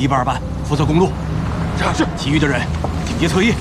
1班2班负责公路，是，其余的人警戒侧翼。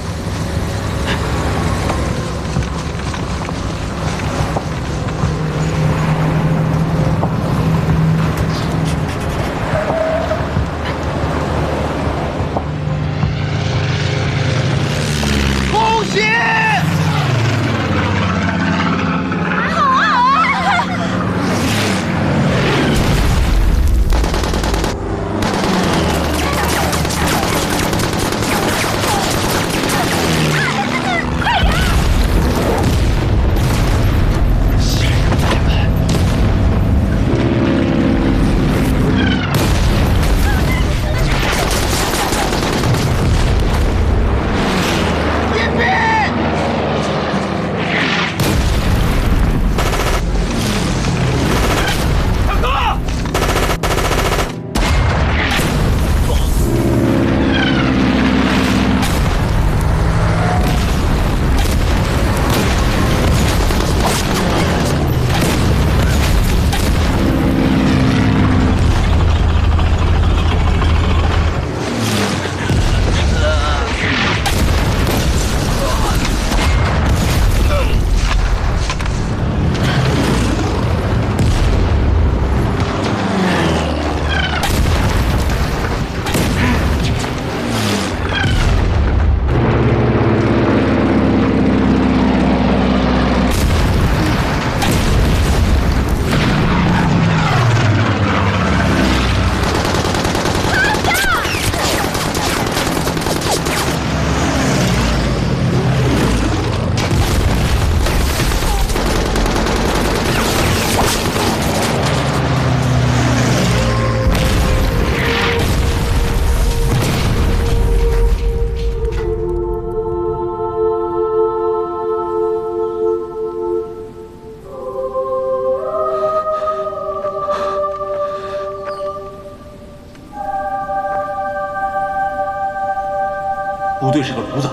部队是个炉子，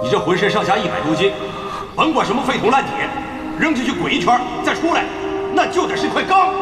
你这浑身上下100多斤，甭管什么废铜烂铁，扔进去滚一圈再出来，那就得是块钢。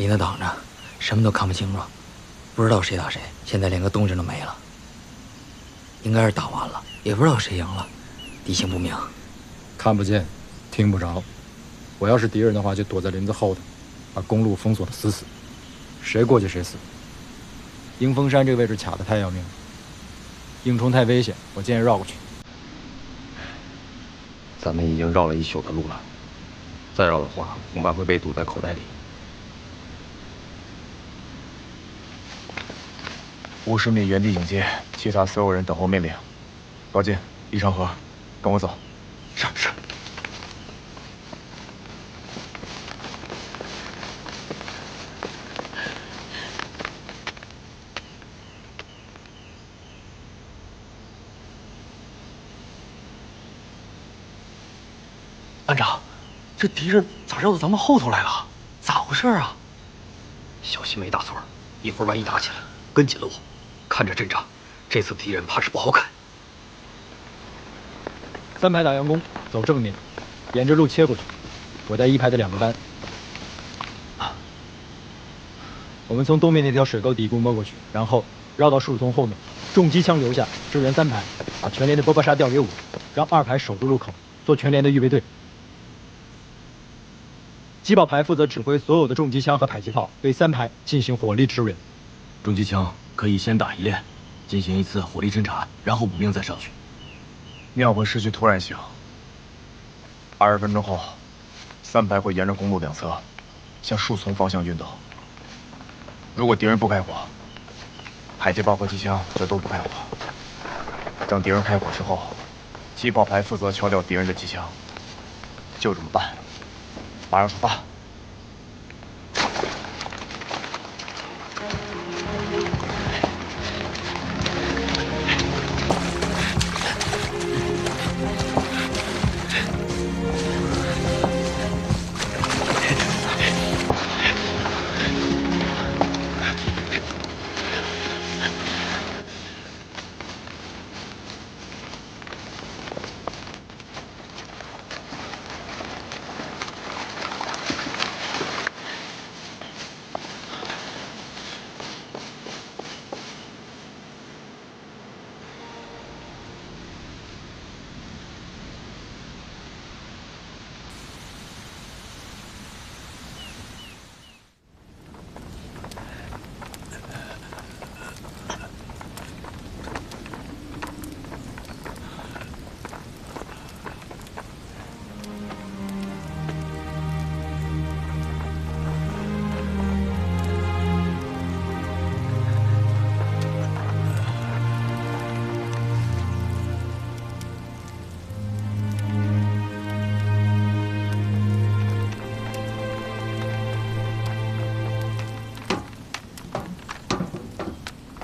里头挡着，什么都看不清楚，不知道谁打谁，现在连个动静都没了。应该是打完了，也不知道谁赢了，地形不明，看不见，听不着。我要是敌人的话，就躲在林子后头，把公路封锁得死死，谁过去谁死。迎风山这个位置卡得太要命了，硬冲太危险，我建议绕过去。咱们已经绕了1宿的路了，再绕的话，恐怕会被堵在口袋里。50米原地警戒，其他所有人等候命令。高进、李长河，跟我走。是。班长，这敌人咋绕到咱们后头来了？咋回事啊？小心没大错，一会儿万一打起来，跟紧了我。看这阵仗，这次敌人怕是不好砍。3排打佯攻，走正面，沿着路切过去。我带1排的2个班。我们从东面那条水沟底部摸过去，然后绕到树丛后面，重机枪留下支援3排，把全连的波巴沙调给我，让2排守住路口，做全连的预备队。机炮排负责指挥所有的重机枪和迫击炮，对3排进行火力支援。重机枪可以先打一练，进行一次火力侦察，然后补兵再上去。庙会失去突然性。20分钟后，3排会沿着公路2侧向树丛方向运动。如果敌人不开火，迫击炮和机枪就都不开火。等敌人开火之后，机炮排负责敲掉敌人的机枪。就这么办。马上出发。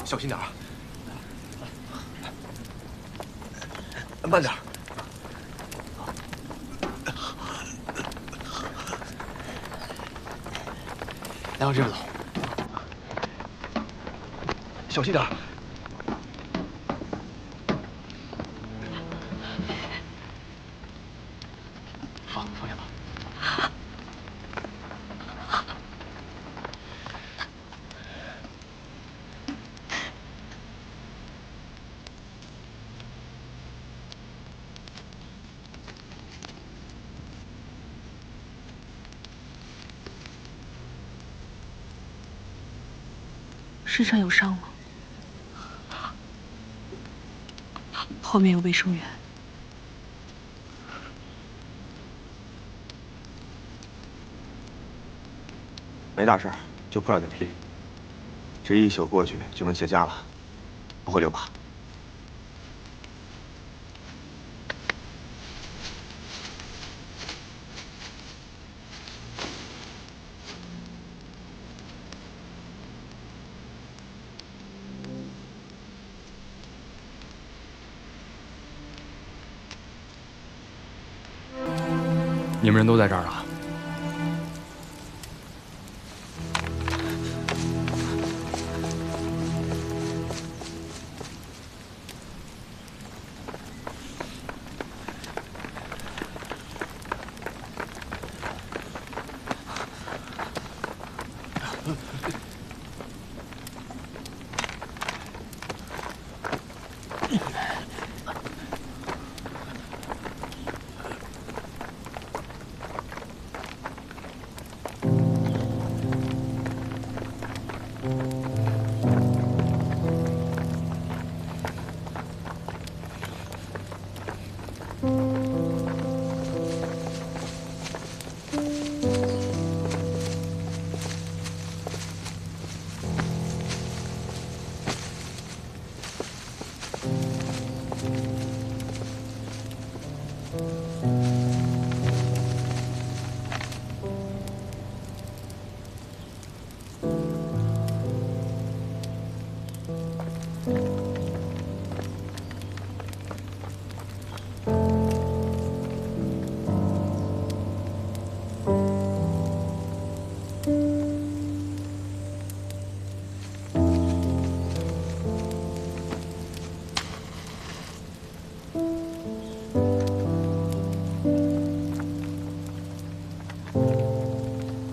小心点儿，慢点儿。来，往这边走，小心点儿。好，放下吧。身上有伤吗？后面有卫生员。没大事，就破了点皮。这1宿过去就能结痂了，不会留疤。你们人都在这儿啊？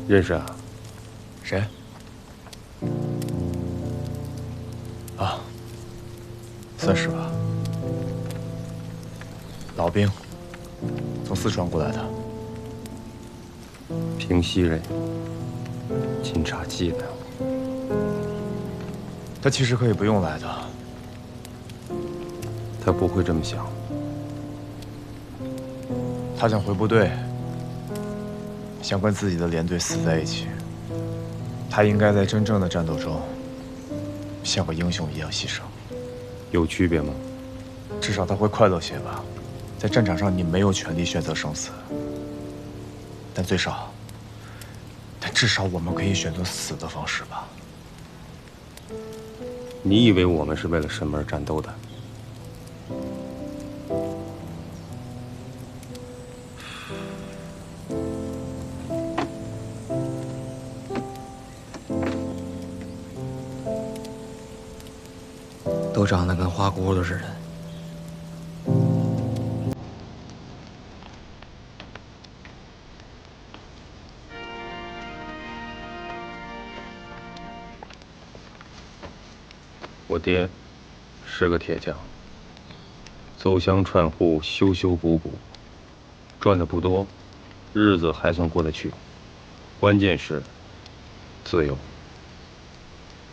认识啊？谁？啊，算是吧。老兵，从四川过来的。平西人，警察系的。他其实可以不用来的。他不会这么想。他想回部队，想跟自己的连队死在一起。他应该在真正的战斗中，像个英雄一样牺牲。有区别吗？至少他会快乐些吧。在战场上，你没有权利选择生死，但至少我们可以选择死的方式吧。你以为我们是为了什么而战斗的？都长得跟花骨朵似的。我爹是个铁匠，走乡串户，修修补补，赚的不多，日子还算过得去。关键是自由。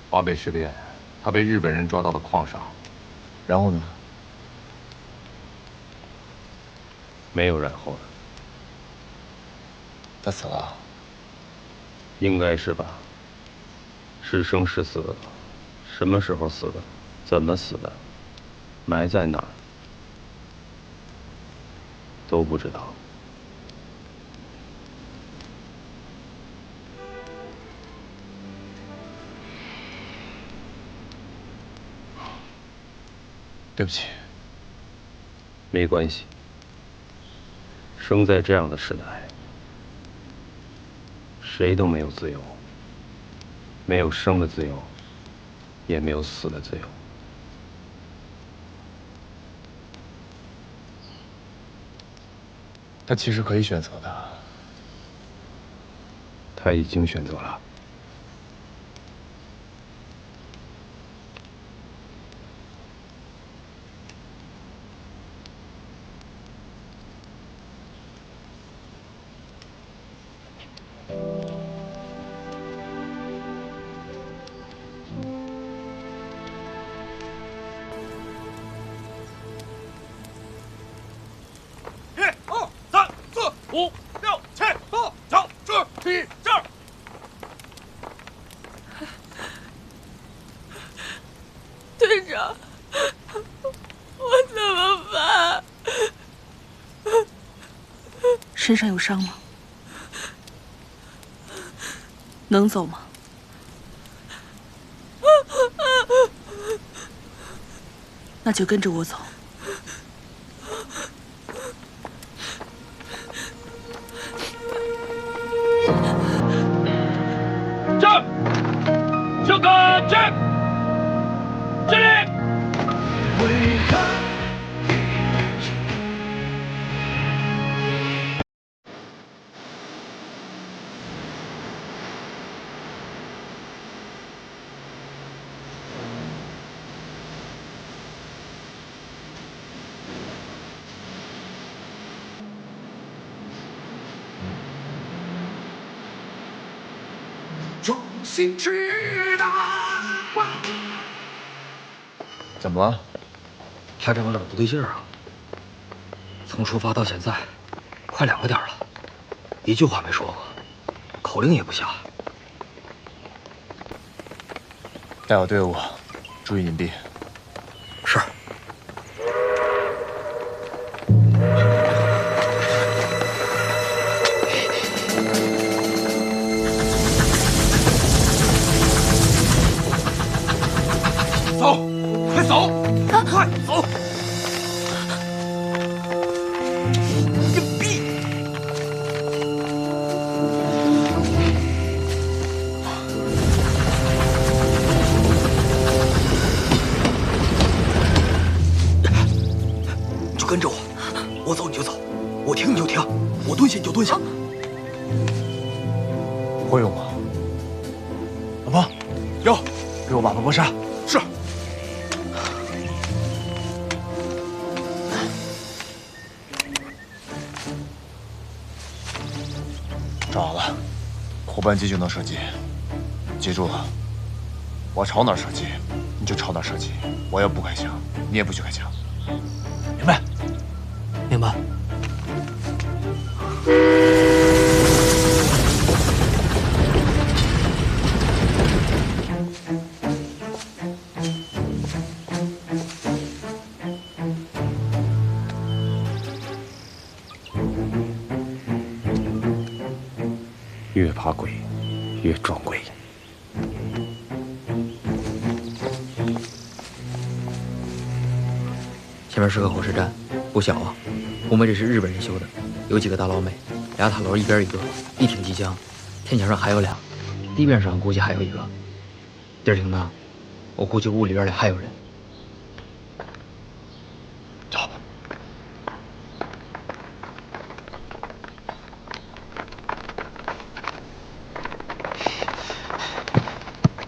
华北事变，他被日本人抓到了矿上，然后呢？没有然后了。他死了？应该是吧。是生是死，什么时候死的，怎么死的，埋在哪儿，都不知道。对不起。没关系。生在这样的时代，谁都没有自由，没有生的自由，也没有死的自由。他其实可以选择的。他已经选择了。5、6、7、8、9、10、11、12。队长，我怎么办？身上有伤吗？能走吗？那就跟着我走。站！休克站！敬礼！心去的光。怎么了？还这么冷不对劲儿啊！从出发到现在，快2个点了，一句话没说过，口令也不下。带好队伍，注意隐蔽。是。走，快走，快走！隐蔽。就跟着我，我走你就走，我停你就停，我蹲下你就蹲下。会用吗？老婆，有，给我把把波杀。是。找好了，后半击就能射击。记住了，我朝哪儿射击，你就朝哪儿射击。我要不开枪，你也不许开枪。明白？明白。越怕鬼，越撞鬼。前面是个火车站，不小啊。红梅这是日本人修的，有几个大老美，2塔楼一边一个，一挺机枪。天桥上还有俩，地面上估计还有一个。地儿挺大，我估计屋里边里还有人。走。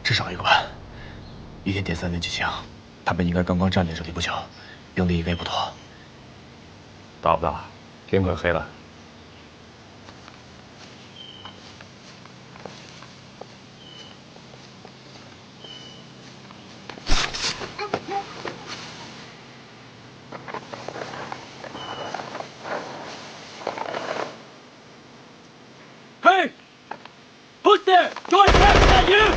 至少1个班，1天点3连机枪，他们应该刚刚占领这里不久，兵力应该不多。大不大？天快黑了。Hey! Who's there? George, is that you?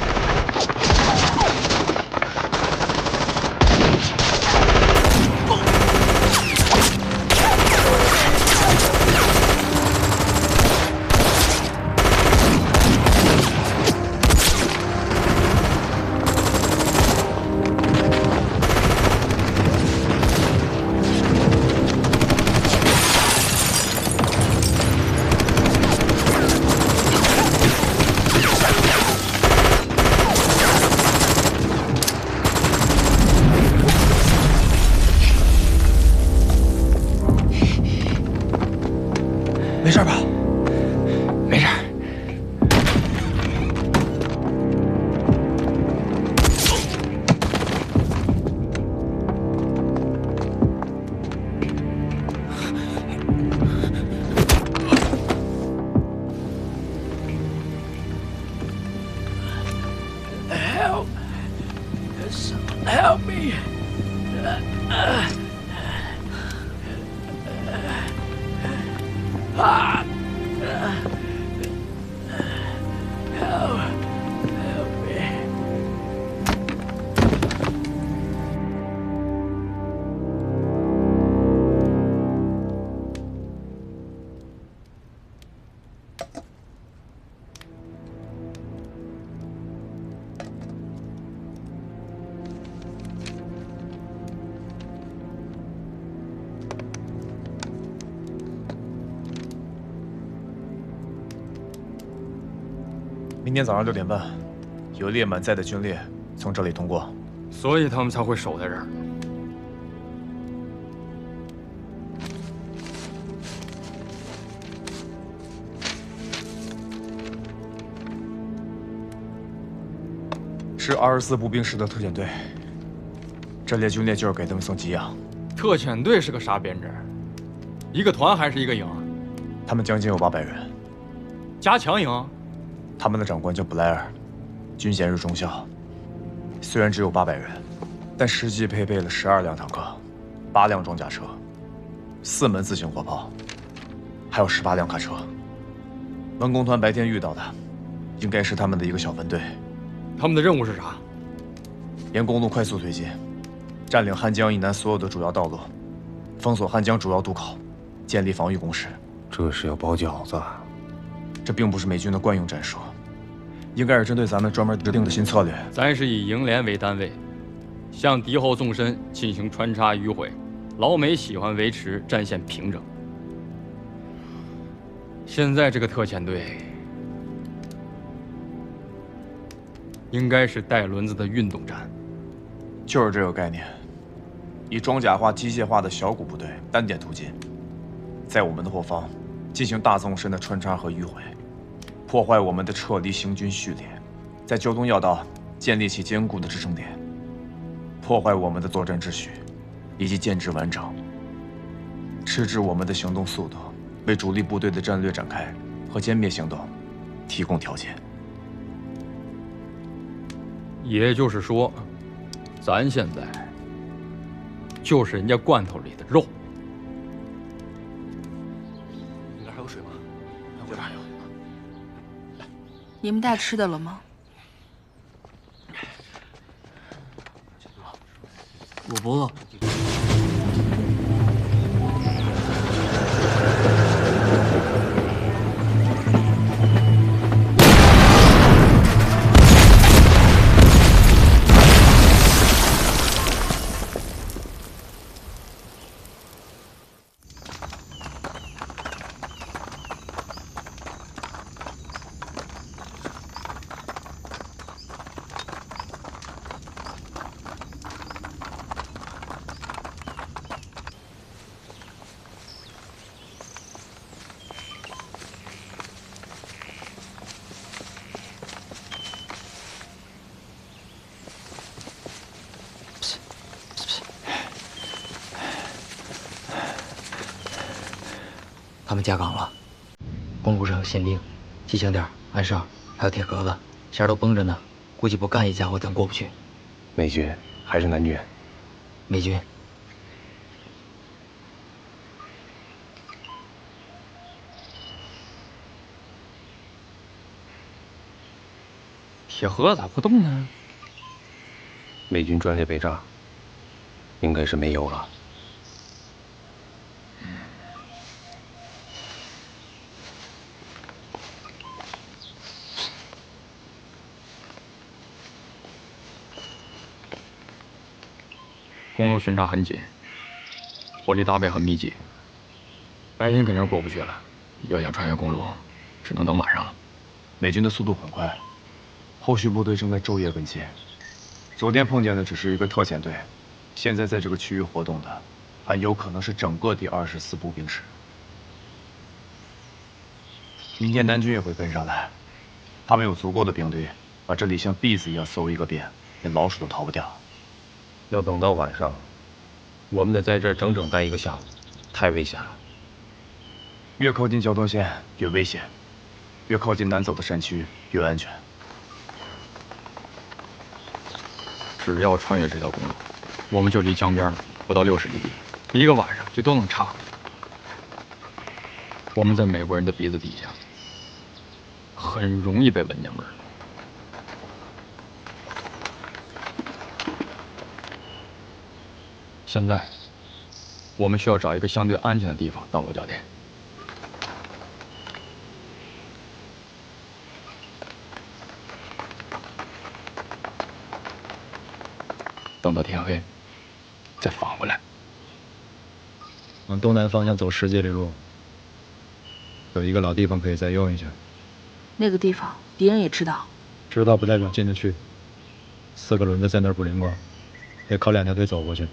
Help me. Help me. 明天早上6点半，有列满载的军列从这里通过，所以他们才会守在这儿。是24步兵师的特遣队，这列军列就是给他们送给养。特遣队是个啥编制？一个团还是一个营？他们将近有800人。加强营？他们的长官叫布莱尔，军衔是中校，虽然只有800人，但实际配备了12辆坦克、8辆装甲车、4门自行火炮，还有18辆卡车。文工团白天遇到的，应该是他们的一个小分队。他们的任务是啥？沿公路快速推进，占领汉江以南所有的主要道路，封锁汉江主要渡口，建立防御工事。这是要包饺子。这并不是美军的惯用战术，应该是针对咱们专门制定的新策略。咱是以营连为单位，向敌后纵深进行穿插迂回。老美喜欢维持战线平整。现在这个特遣队，应该是带轮子的运动战。就是这个概念，以装甲化、机械化的小股部队单点突进，在我们的后方进行大纵深的穿插和迂回，破坏我们的撤离行军序列，在交通要道建立起坚固的支撑点，破坏我们的作战秩序以及建制完整，迟滞我们的行动速度，为主力部队的战略展开和歼灭行动提供条件。也就是说，咱现在就是人家罐头里的肉。你那还有水吗？我这还有。你们带吃的了吗？我不饿。他们加岗了，公路上有宪兵、机枪店、暗哨，还有铁壳子，下边都绷着呢，估计不干一家伙咱过不去。美军还是南军？美军。铁盒咋不动呢？美军专列备炸，应该是没油了。公路巡查很紧，火力搭配很密集，白天肯定过不去了。要想穿越公路，只能等晚上了。美军的速度很快，后续部队正在昼夜跟进。昨天碰见的只是一个特遣队，现在在这个区域活动的，很有可能是整个第24步兵师。明天南军也会跟上来，他们有足够的兵力，把这里像篦子一样搜一个遍，连老鼠都逃不掉。要等到晚上，我们得在这儿整整待1个下午，太危险了。越靠近交通线越危险，越靠近难走的山区越安全。只要穿越这条公路，我们就离江边不到60里地，1个晚上最多能查。我们在美国人的鼻子底下，很容易被闻见味儿。现在，我们需要找一个相对安全的地方当落脚点。等到天黑，再返回来。往东南方向走10几里路，有一个老地方可以再用一下。那个地方敌人也知道。知道不代表进得去。4个轮子在那儿不灵光，得靠2条腿走过去。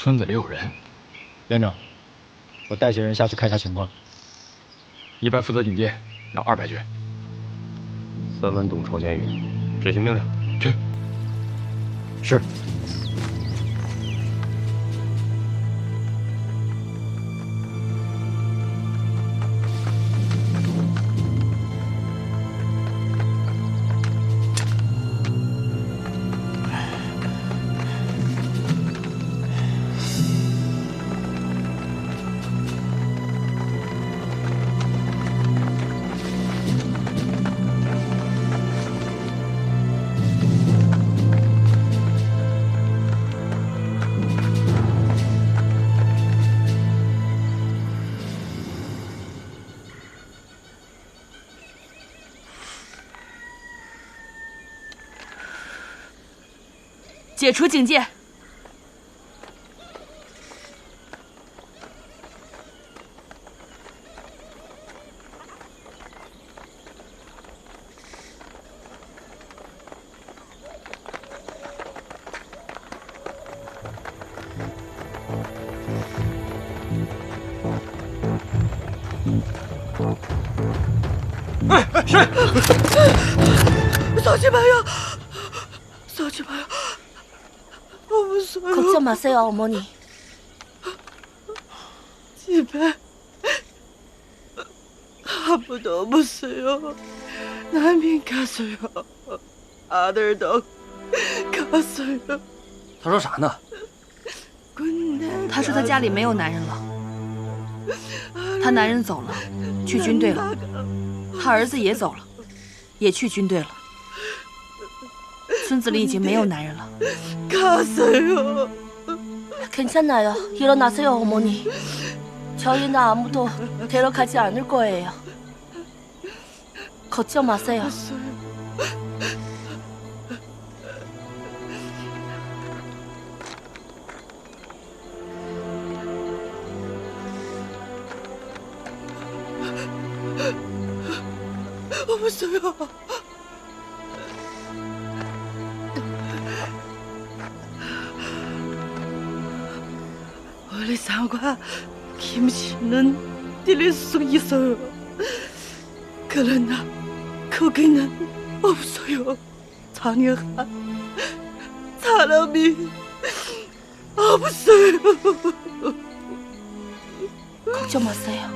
村子里有人。连长，我带些人下去看下情况。100负责警戒，让200去。3分懂朝鲜语，执行命令。去。是。解除警戒。谁？쏘지 마요. 쏘지 마요. 무서워요. 걱정 마세요, 어머니. 집에 아무도 없어요. 남인 갔어요. 아들도 갔어요. 他说啥呢？他说他家里没有男人了，他男人走了，去军队了，他儿子也走了，也去军队了。村子里已经没有男人了。 갔어요. 괜찮아요. 일어나세요, 어머니. 저희는 아무도 데려가지 않을 거예요. 걱정 마세요. 없어요. 원래 상과 김씨는 들릴 수 있어요. 그러나 거기는 없어요. 장영한 사람이 없어요. 걱정 마세요.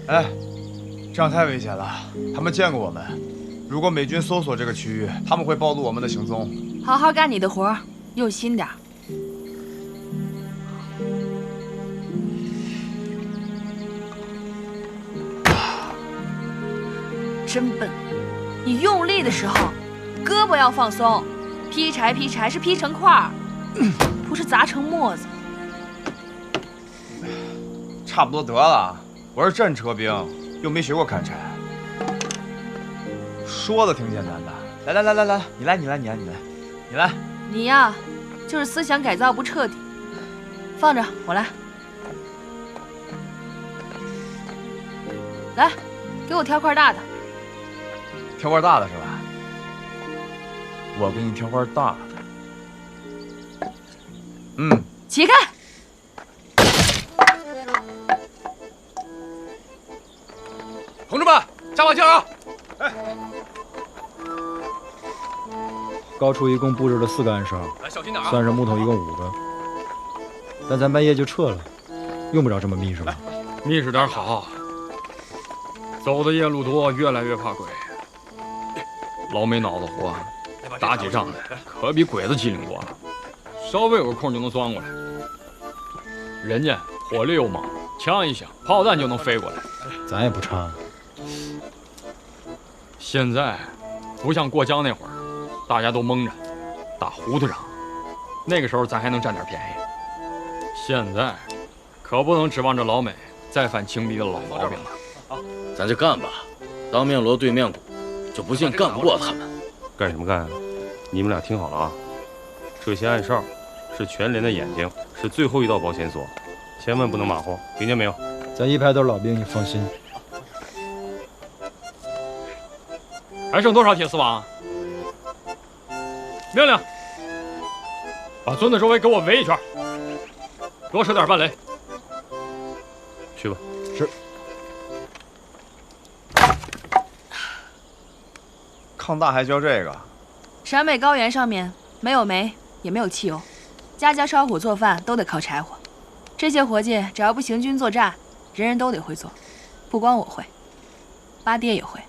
哎，这样太危险了，他们见过我们。如果美军搜索这个区域，他们会暴露我们的行踪。好好干你的活，用心点。真笨！你用力的时候，胳膊要放松。劈柴劈柴是劈成块儿，不是砸成沫子。差不多得了。 我是战车兵，又没学过砍柴，说的挺简单的。来，你来。你呀，就是思想改造不彻底。放着，我来。来，给我挑块大的。挑块大的是吧？我给你挑块大的。嗯。起开！ 同志们，加把劲啊！哎，高处一共布置了4个暗哨，小心点啊！算上木头一共5个。但咱半夜就撤了，用不着这么密实吧？密实点好。走的夜路多，越来越怕鬼。老没脑子活，打起仗来可比鬼子机灵多了，稍微有个空就能钻过来。人家火力又猛，枪一响，炮弹就能飞过来。咱也不差。 现在不像过江那会儿，大家都蒙着，打糊涂仗。那个时候咱还能占点便宜。现在可不能指望着老美再犯轻敌的老毛病了。好。咱就干吧。当面锣对面鼓，就不信干不过他们。干什么干啊？你们俩听好了啊，这些暗哨是全连的眼睛，是最后一道保险索，千万不能马虎，听见没有？咱一排都是老兵，你放心。还剩多少铁丝网？命令，把村子周围给我围一圈，多设点半雷。去吧。是。抗大还教这个？陕北高原上面没有煤，也没有汽油，家家烧火做饭都得靠柴火。这些活计只要不行军作战，人人都得会做，不光我会，八爹也会。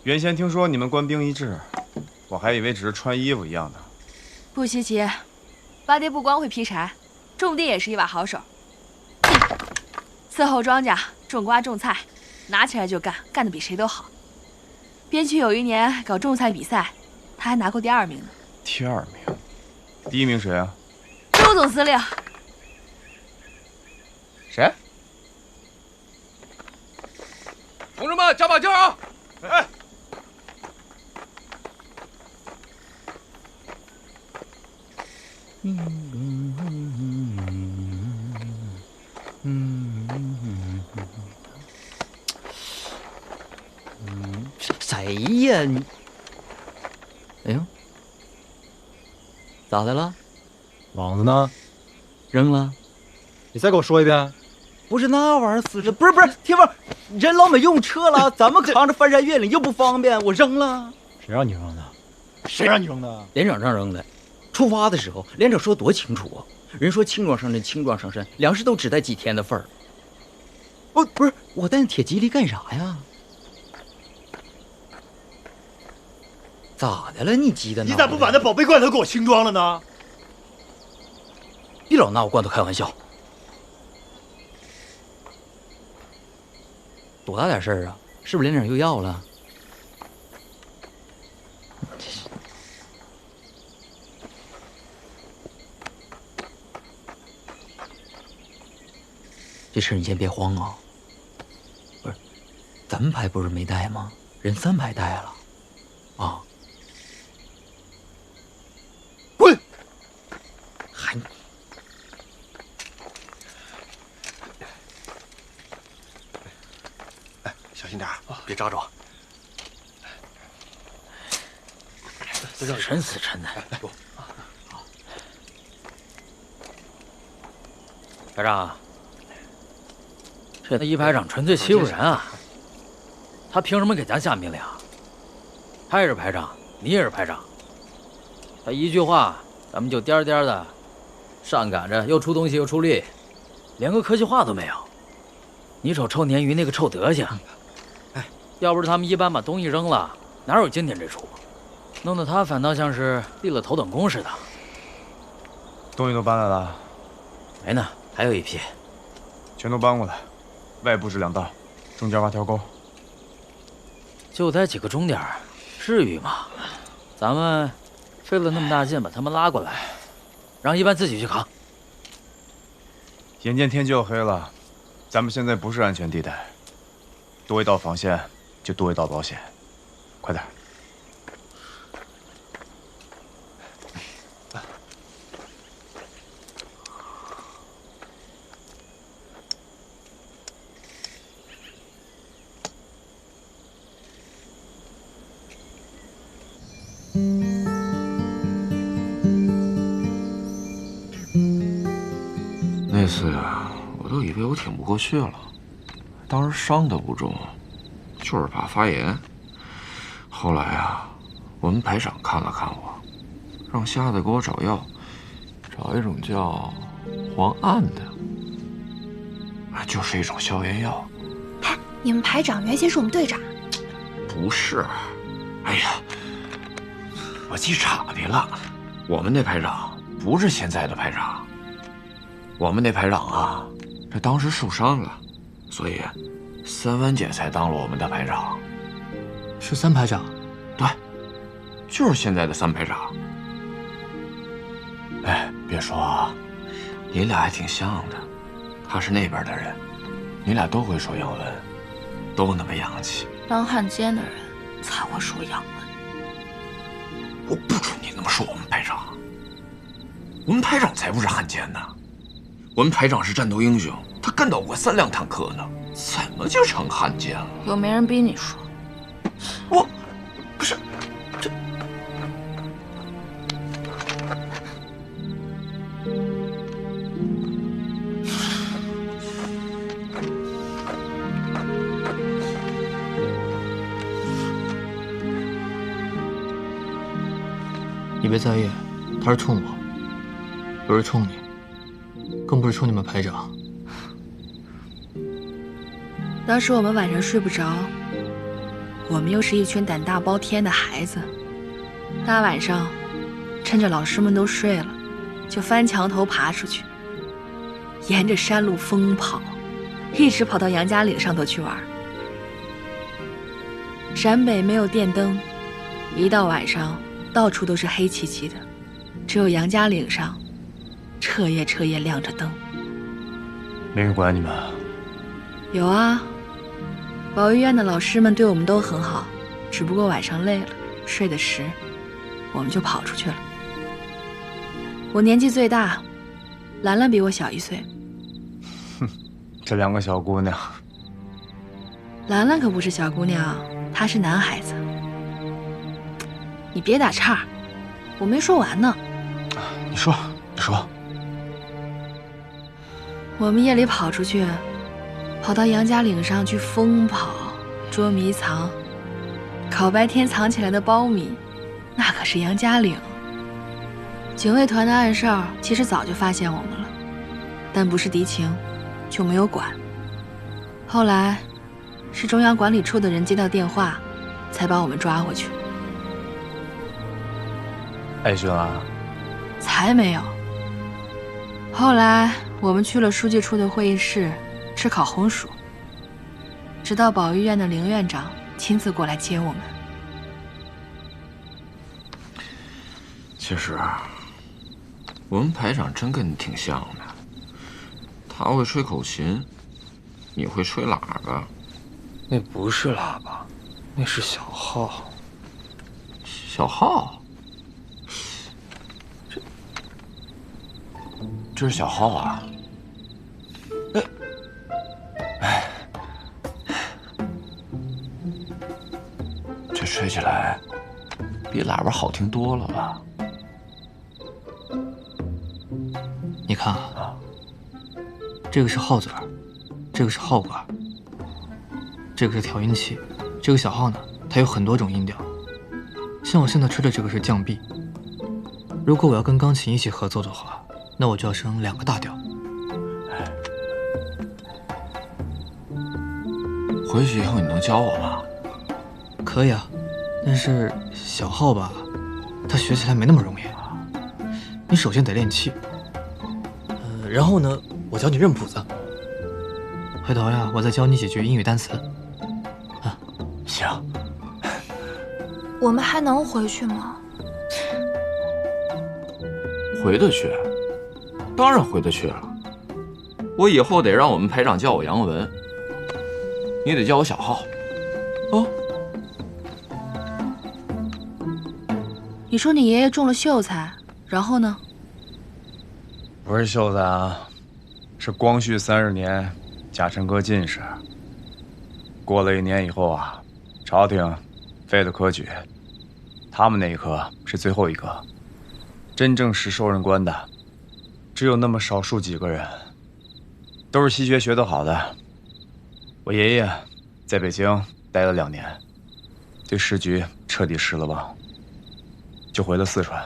原先听说你们官兵一致，我还以为只是穿衣服一样的。不稀奇，八爹不光会劈柴，种地也是一把好手。伺候庄稼、种瓜、种菜，拿起来就干，干得比谁都好。边区有一年搞种菜比赛，他还拿过第2名呢。第2名，第1名谁啊？周总司令。谁？同志们，加把劲儿啊！哎。谁呀你？哎呦，咋的了？网子呢？扔了。你再给我说一遍。不是那玩意儿死着，不是铁峰，人老没用撤了，咱们扛着翻山越岭又不方便，我扔了。谁让你扔的？谁让你扔的？连长让扔的。出发的时候，连长说多清楚啊！人说轻装上阵，轻装上阵，粮食都只带几天的份儿。哦，不是，我带铁蒺藜干啥呀？咋的了？你急的？你咋不把那宝贝罐头给我轻装了呢？别老拿我罐头开玩笑。多大点事儿啊？是不是连长又要了？这事儿你先别慌啊。不是，咱们排不是没带吗？人3排带了，啊。滚！还。哎，小心点，别扎着。死沉死沉的。排长。这一排长纯粹欺负人啊！他凭什么给咱下命令？他也是排长，你也是排长，他一句话，咱们就颠颠的上赶着，又出东西又出力，连个客气话都没有。你瞅臭鲶鱼那个臭德行，要不是他们一般把东西扔了，哪有今天这出？弄得他反倒像是立了头等功似的。东西都搬来了？没呢，还有一批。全都搬过来。外布置2道，中间挖条沟。就带几个钟点，至于吗？咱们费了那么大劲把他们拉过来，让一班自己去扛。眼见天就要黑了，咱们现在不是安全地带，多一道防线就多一道保险，快点。那次啊，我都以为我挺不过去了，当时伤得不重，就是怕发炎。后来啊，我们排长看了看我，让瞎子给我找药，找一种叫磺胺的，就是一种消炎药。你们排长原先是我们队长？不是，哎呀，我记岔劈了。我们那排长不是现在的排长，我们那排长啊，这当时受伤了，所以3文姐才当了我们的排长。是3排长？对，就是现在的3排长。哎，别说啊，你俩还挺像的。他是那边的人，你俩都会说洋文，都那么洋气。当汉奸的人才会说洋文。我不准你那么说我们排长。我们排长才不是汉奸呢，我们排长是战斗英雄，他干倒过3辆坦克呢，怎么就成汉奸了？又没人逼你说。我不是这。你别在意，他是冲我，不是冲你，更不是冲你们排长。当时我们晚上睡不着，我们又是一群胆大包天的孩子，大晚上趁着老师们都睡了，就翻墙头爬出去，沿着山路疯跑，一直跑到杨家岭上头去玩。陕北没有电灯，一到晚上到处都是黑漆漆的，只有杨家岭上彻夜亮着灯。没人管你们？有啊，保育院的老师们对我们都很好，只不过晚上累了，睡得迟，我们就跑出去了。我年纪最大，兰兰比我小1岁。哼，这2个小姑娘。兰兰可不是小姑娘，她是男孩子。你别打岔，我没说完呢。你说。我们夜里跑出去，跑到杨家岭上去疯跑、捉迷藏，烤白天藏起来的苞米，那可是杨家岭。警卫团的暗哨其实早就发现我们了，但不是敌情，就没有管。后来是中央管理处的人接到电话，才把我们抓回去。挨训啊？才没有。后来我们去了书记处的会议室吃烤红薯，直到保育院的凌院长亲自过来接我们。其实我们排长真跟你挺像的，他会吹口琴，你会吹喇叭。那不是喇叭，那是小号。小号？这是小号啊！这吹起来比喇叭好听多了吧？你看啊，这个是号嘴儿，这个是号管，这个是调音器，这个小号呢，它有很多种音调。像我现在吹的这个是降 B， 如果我要跟钢琴一起合作的话，那我就要升2个大调。回去以后你能教我吗？可以啊，但是小号吧，它学起来没那么容易。你首先得练气，然后呢，我教你认谱子。回头呀，我再教你几句英语单词。啊，行。我们还能回去吗？回得去，当然回得去了。我以后得让我们排长叫我杨文，你得叫我小号。哦。你说你爷爷中了秀才，然后呢？不是秀才啊，是光绪30年，甲辰科进士。过了1年以后啊，朝廷废了科举，他们那一科是最后一科，真正是受任官的，只有那么少数几个人，都是西学学得好的。我爷爷在北京待了2年，对时局彻底失了望，就回了四川。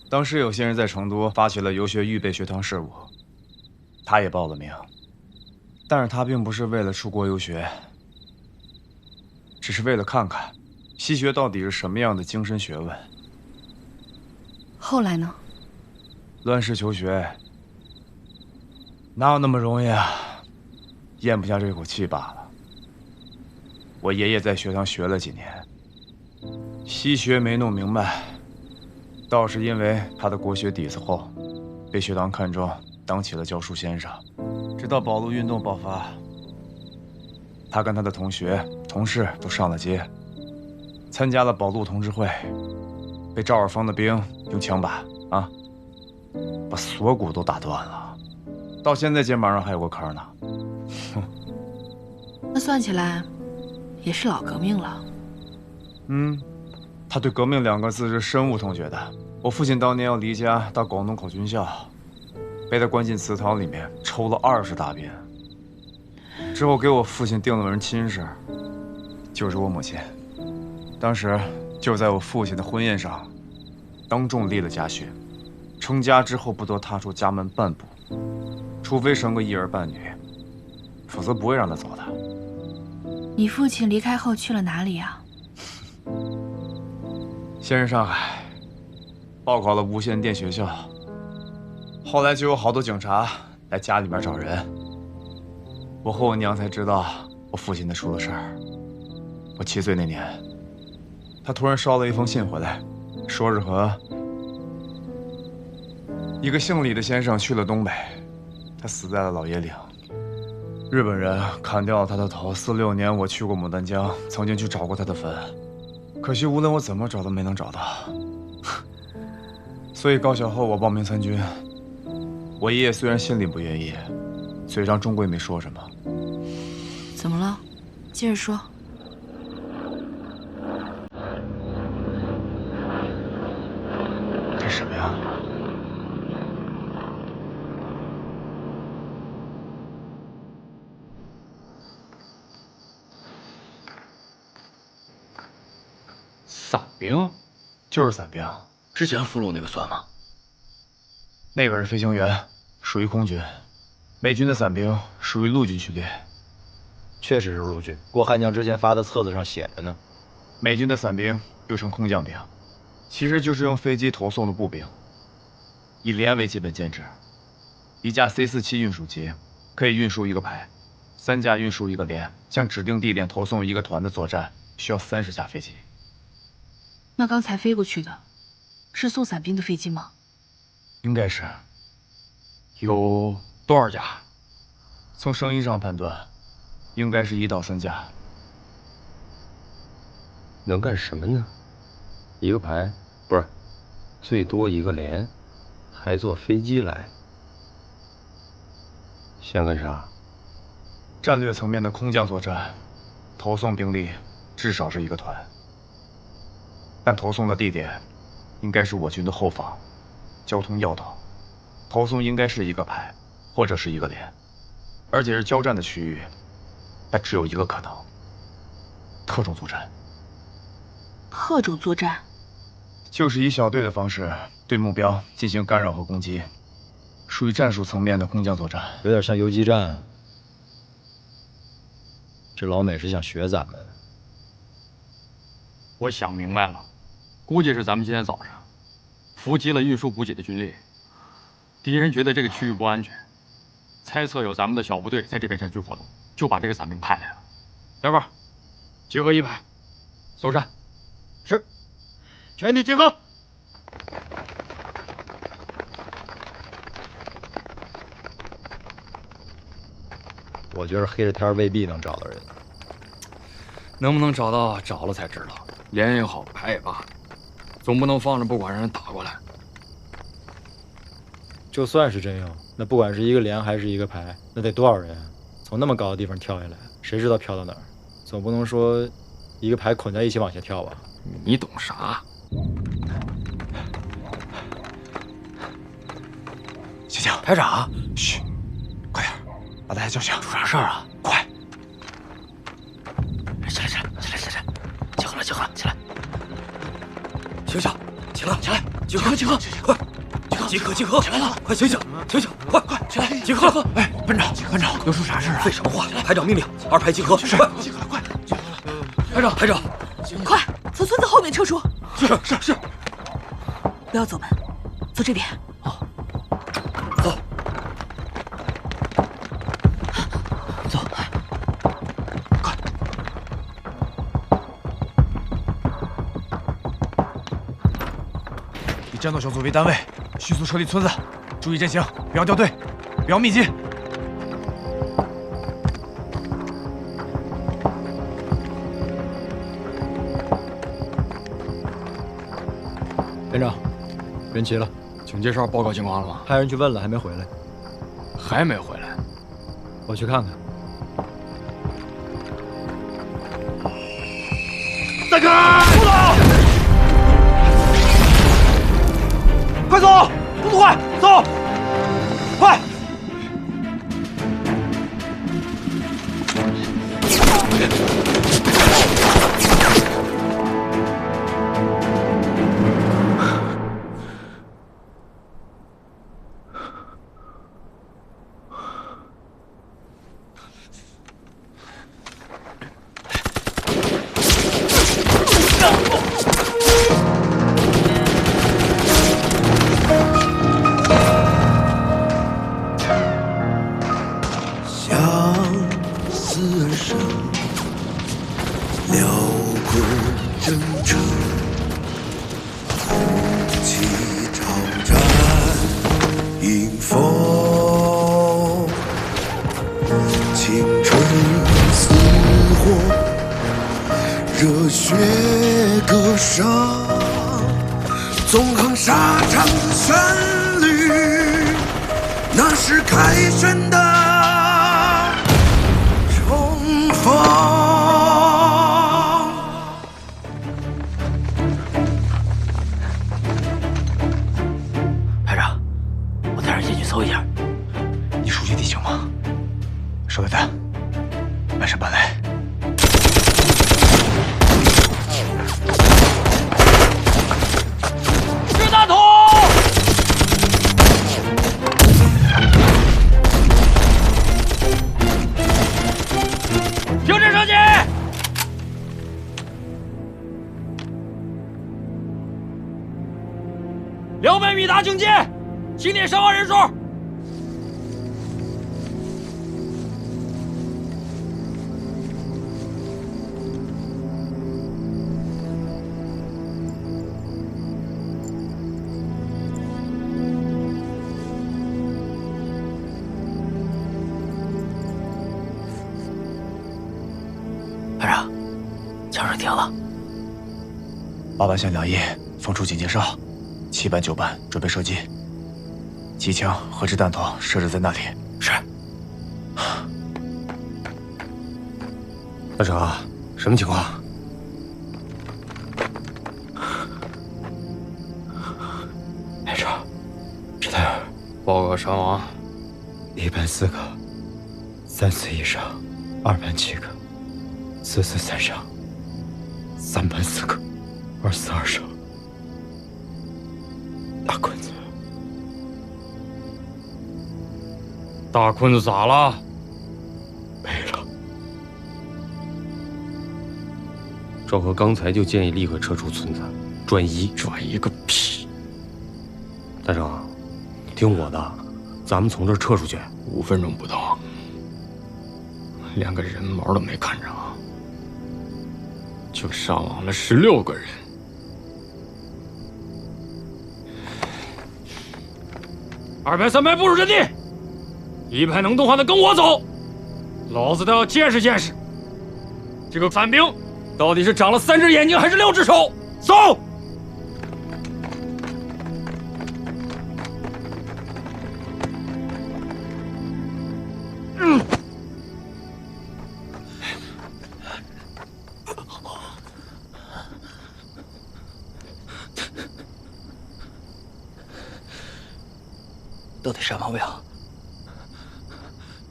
当时有些人在成都发起了游学预备学堂事务，他也报了名，但是他并不是为了出国游学，只是为了看看西学到底是什么样的精深学问。后来呢？乱世求学，哪有那么容易啊？咽不下这口气罢了。我爷爷在学堂学了几年，西学没弄明白，倒是因为他的国学底子厚，被学堂看中，当起了教书先生。直到保路运动爆发，他跟他的同学、同事都上了街，参加了保路同志会，被赵尔丰的兵用枪把把锁骨都打断了，到现在肩膀上还有个坑呢。哼，那算起来，也是老革命了。他对革命2个字是深恶痛绝的。我父亲当年要离家到广东考军校，被他关进祠堂里面抽了20大鞭，之后给我父亲定了门亲事，就是我母亲。当时就是在我父亲的婚宴上，当众立了家训，成家之后不得踏出家门半步，除非生个1儿半女，否则不会让他走的。你父亲离开后去了哪里啊？先是上海，报考了无线电学校，后来就有好多警察来家里面找人。我和我娘才知道我父亲他出了事儿。我7岁那年，他突然捎了一封信回来，说是和一个姓李的先生去了东北，他死在了老爷岭。日本人砍掉了他的头。46年我去过牡丹江，曾经去找过他的坟，可惜无论我怎么找都没能找到。所以高考后我报名参军。我爷爷虽然心里不愿意，嘴上终归没说什么。怎么了？接着说。这什么呀？伞兵？就是伞兵。之前俘虏那个算吗？那个是飞行员，属于空军。美军的伞兵属于陆军序列。确实是陆军。郭汉江之前发的册子上写着呢。美军的伞兵又称空降兵，其实就是用飞机投送的步兵，以连为基本建制。一架 C-47运输机可以运输一个排，3架运输一个连，向指定地点投送一个团的作战需要30架飞机。那刚才飞过去的，是送伞兵的飞机吗？应该是。有多少架？从声音上判断，应该是1到3架。能干什么呢？一个排不是，最多一个连，还坐飞机来，想干啥？战略层面的空降作战，投送兵力至少是一个团，但投送的地点应该是我军的后方，交通要道。投送应该是一个排，或者是一个连，而且是交战的区域，但只有一个可能：特种作战。特种作战就是以小队的方式对目标进行干扰和攻击，属于战术层面的空降作战，有点像游击战啊。这老美是想学咱们。我想明白了，估计是咱们今天早上伏击了运输补给的军力，敌人觉得这个区域不安全，猜测有咱们的小部队在这边战区活动，就把这个伞兵派来了。小伙，集合1排，搜山。是，全体集合。我觉得黑着天未必能找到人。能不能找到，找了才知道。连也好，排也罢，总不能放着不管让人打过来。就算是真有，那不管是一个连还是一个排，那得多少人？从那么高的地方跳下来，谁知道飘到哪儿？总不能说一个排捆在一起往下跳吧？你懂啥？醒醒，排长，嘘，快点，把大家叫醒。出啥事儿啊？快！起来，集合了，起来！醒醒，起来，集合，快！集合！起来了，快醒醒，快起来！集合！哎，班长，又出啥事啊？废什么话！排长命令，2排集合，快！集合了，快！排长，快从村子后面撤出！是。不要走门，走这边。走。快！以战斗小组为单位，迅速撤离村子，注意阵型，不要掉队，不要密集。连长，人齐了。警戒哨报告情况了吗？派人去问了，还没回来。还没回来？我去看看。再开！不走！快走！速度快，走！快！热血歌声，纵横沙场的旋律，那是凯旋的冲锋。排长，我带人进去搜一下。你熟悉地形吗？手榴弹，满山搬来。 大桶！停止射击！200米达警戒，清点伤亡人数。排长，枪声停了。8班向2翼放出警戒哨，7班、9班准备射击。机枪和掷弹头设置在那里。是。大成，什么情况？排长，这台报告伤亡，1班4个，3死1伤，2班7个。 4死3伤，3班4个，2死2伤。大坤子，大坤子咋了？没了。赵和刚才就建议立刻撤出村子，转移。转移个屁！大成，听我的，咱们从这儿撤出去。5分钟不到，连个人毛都没看着。 就伤亡了16个人。2排、3排部署阵地，1排能动换的跟我走，老子倒要见识见识，这个反兵到底是长了3只眼睛还是6只手。走！都得上毛病，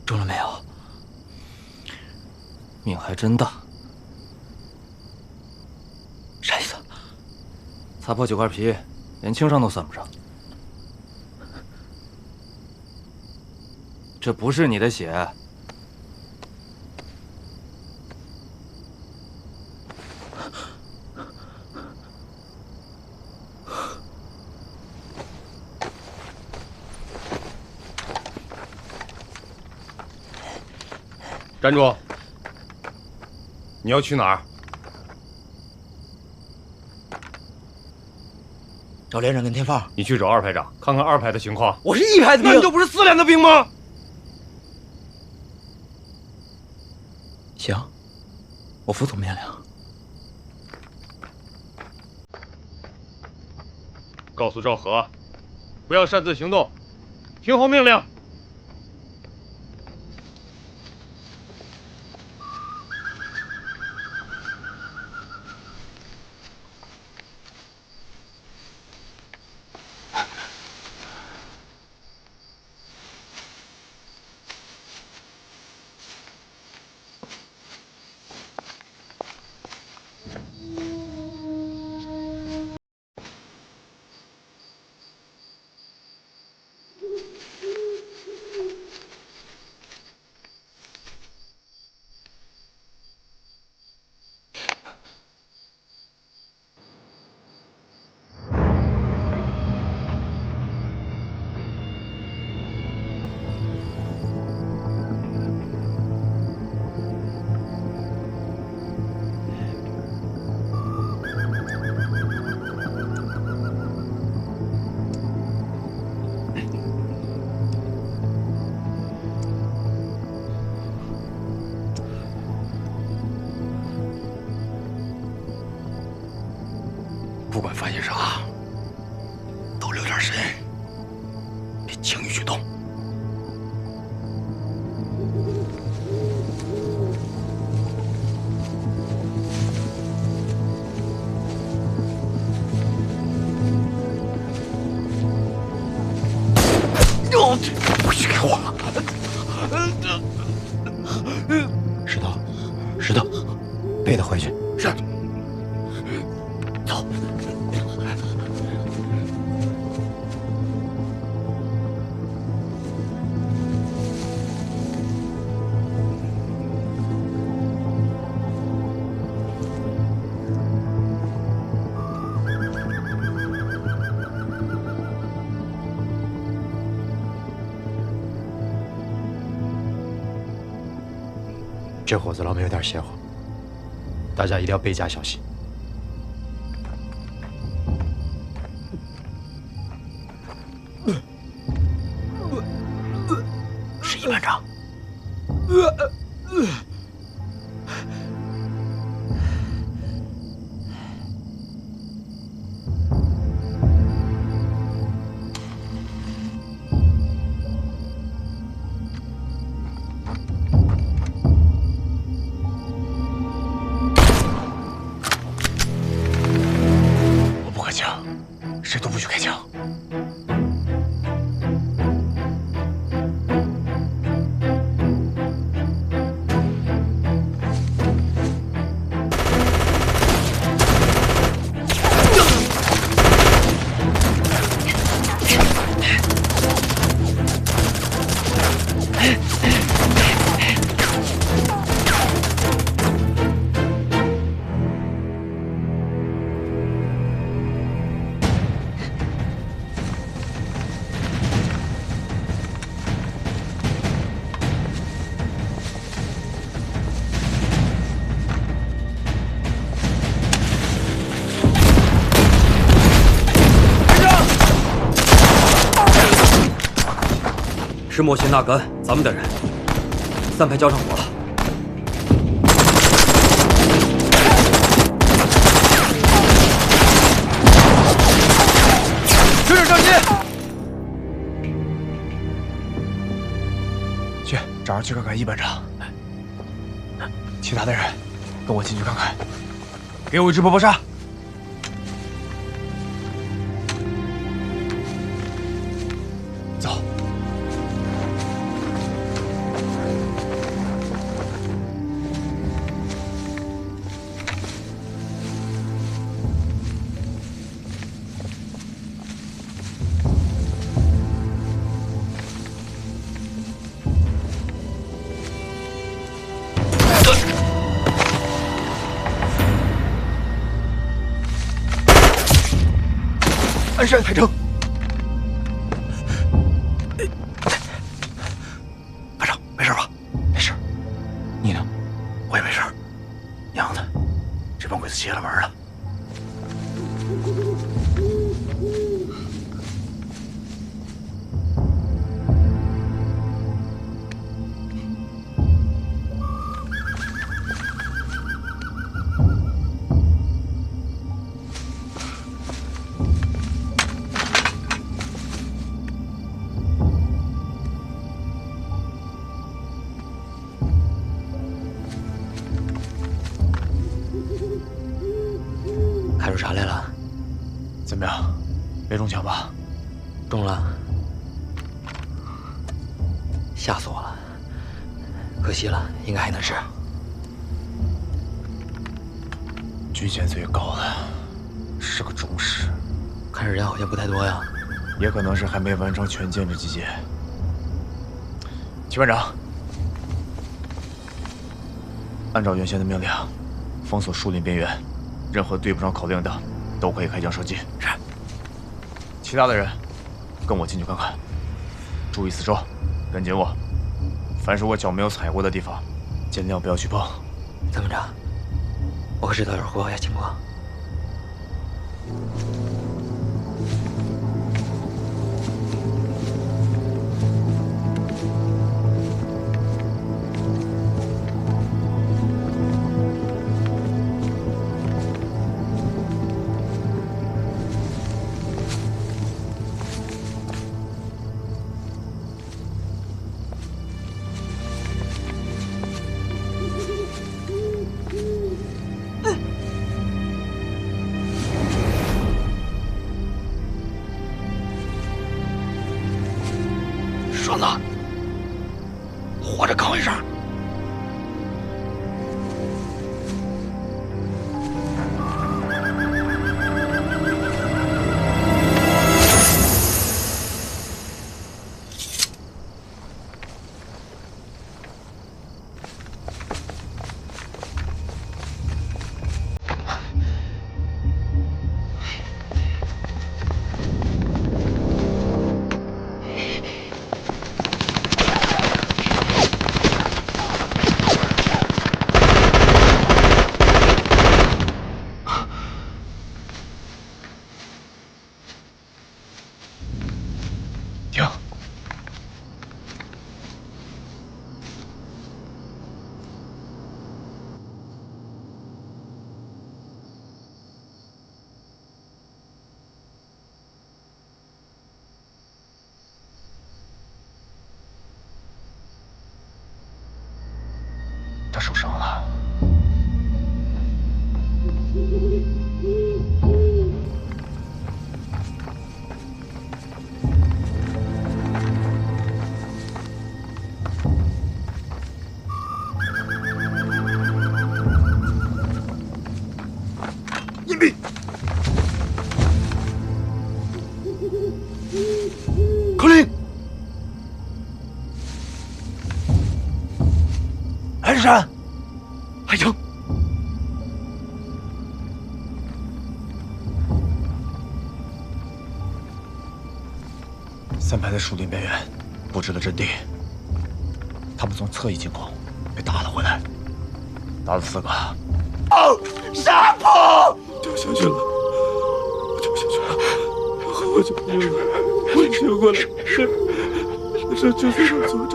中了没有？命还真大。啥意思？擦破9块皮，连轻伤都算不上。这不是你的血。 站住！你要去哪儿？找连长跟天放。你去找2排长，看看2排的情况。我是1排的兵，那你就不是4连的兵吗？行，我服从命令。告诉赵和，不要擅自行动，听候命令。不管发现啥，都留点神，别轻易举动。不许给我！石头，石头，背他回去。是。走。这伙子老美有点邪乎，大家一定要倍加小心。是一班长。谁都不许开枪。是莫辛纳甘，咱们的人。3排交上火了。水手上击！去找人去看看一班长。其他的人，跟我进去看看。给我一支波波沙。 鞍山台城，班长，没事吧？没事。你呢？我也没事。娘的，这帮鬼子邪了门了。出啥来了？怎么样？没中枪吧？中了，吓死我了！可惜了，应该还能治。军衔最高的是个中士，看人好像不太多呀。也可能是还没完成全建制集结。齐班长，按照原先的命令，封锁树林边缘，任何对不上口令的都可以开枪射击。是。其他的人，跟我进去看看，注意四周，跟紧我。凡是我脚没有踩过的地方，尽量不要去碰。参谋长，我和指导员汇报一下情况。双子，活着吭一声。他受伤了。隐蔽！口令！鞍山！海城！三排在树林边缘布置了阵地，他们从侧翼进攻，被打了回来，打了4个。杀破！掉下去了，我掉下去了，我就没有了，我醒过来，这就是我做的，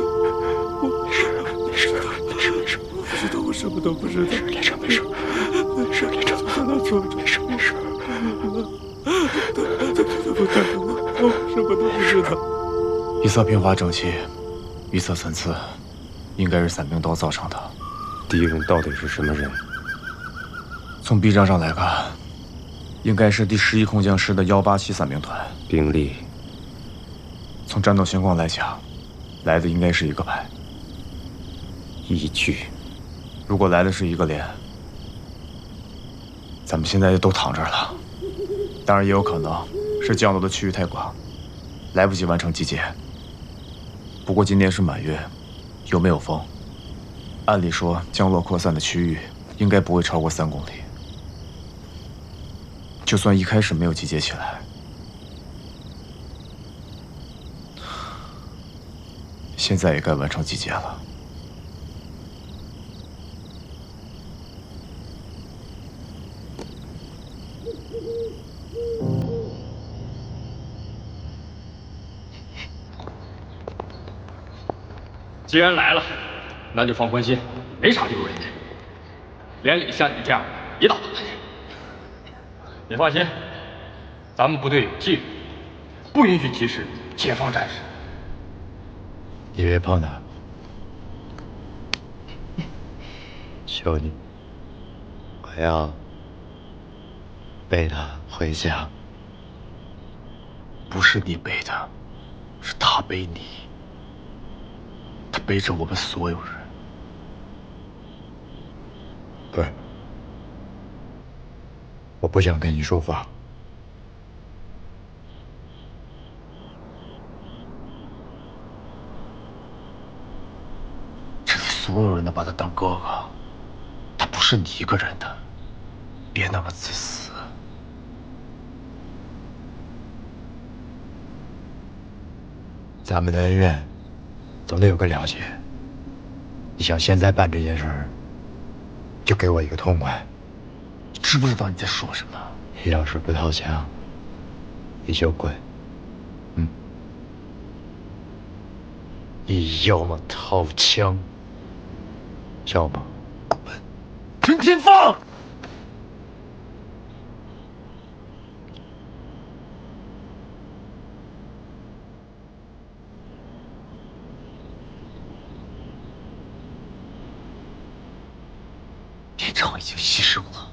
我不知道，我什么都不知道。连长没事，没事，连长就在那坐着，没事，他不看我，我什么都不知道。一侧平滑整齐，一侧参差，应该是伞兵刀造成的。敌人到底是什么人？从 B 站上来看，应该是第11空降师的187伞兵团。兵力？从战斗情况来讲，来的应该是一个排。依据，如果来的是一个连，咱们现在就都躺这儿了。当然，也有可能是降落的区域太广，来不及完成集结。不过今年是满月，又没有风，按理说降落扩散的区域应该不会超过3公里。就算一开始没有集结起来，现在也该完成集结了。既然来了，那就放宽心，没啥丢人的。连里像你这样的一大把。你放心，咱们部队有纪律，不允许歧视解放战士。你别碰他，求你，我要背他回家。不是你背他，是他背你。他背着我们所有人。不是，我不想跟你说话。这里所有人都把他当哥哥，他不是你一个人的，别那么自私。咱们的恩怨总得有个了结。你想现在办这件事儿，就给我一个痛快。你知不知道你在说什么？你要是不掏枪，你就滚。你要么掏枪，要么滚。陈天放！连长已经牺牲了，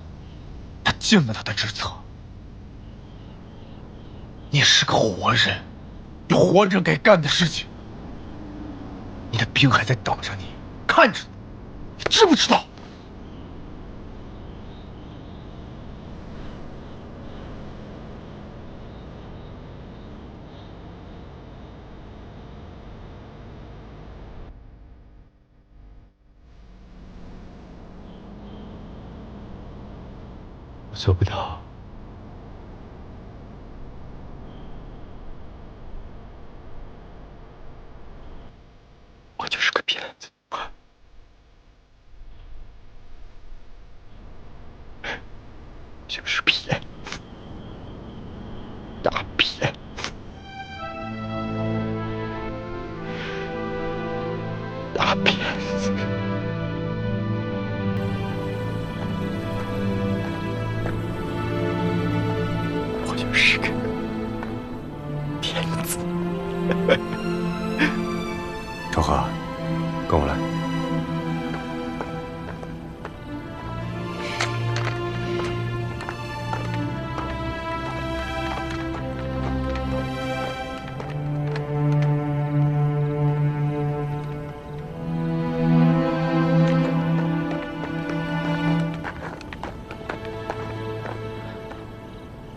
他尽了他的职责。你是个活人，有活人该干的事情。你的兵还在等着你，看着你，你知不知道？我做不到。我就是个骗子。就是骗子，大骗子，大骗子。我就是个骗子。周和，跟我来。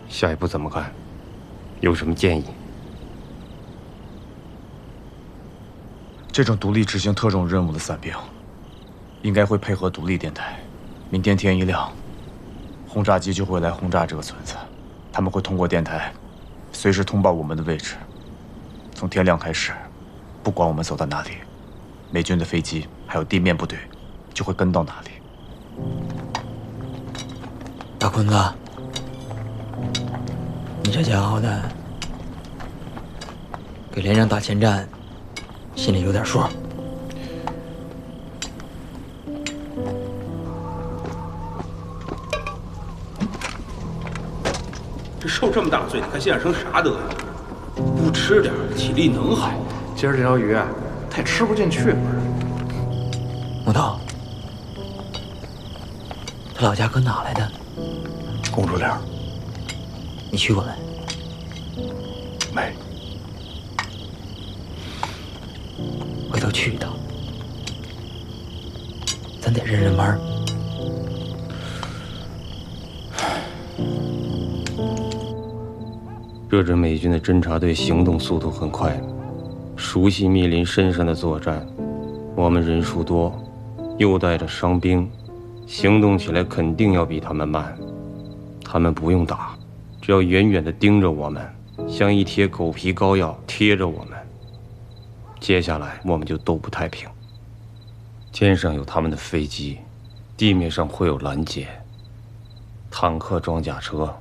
下一步怎么干？有什么建议？这种独立执行特种任务的伞兵，应该会配合独立电台。明天天一亮，轰炸机就会来轰炸这个村子。他们会通过电台，随时通报我们的位置。从天亮开始，不管我们走到哪里，美军的飞机还有地面部队就会跟到哪里。大坤子，你这家伙的，给连长打前站，心里有点数。这受这么大罪，看现在成啥德行？不吃点体力能好？今儿这条鱼太吃不进去。木头，他老家搁哪来的？公主岭。你去过没？没。回头去一趟，咱得认认门儿。这支美军的侦察队行动速度很快，熟悉密林深山的作战，我们人数多，又带着伤兵，行动起来肯定要比他们慢。他们不用打，只要远远地盯着我们，像一贴狗皮膏药贴着我们。接下来我们就都不太平。天上有他们的飞机，地面上会有拦截，坦克、装甲车。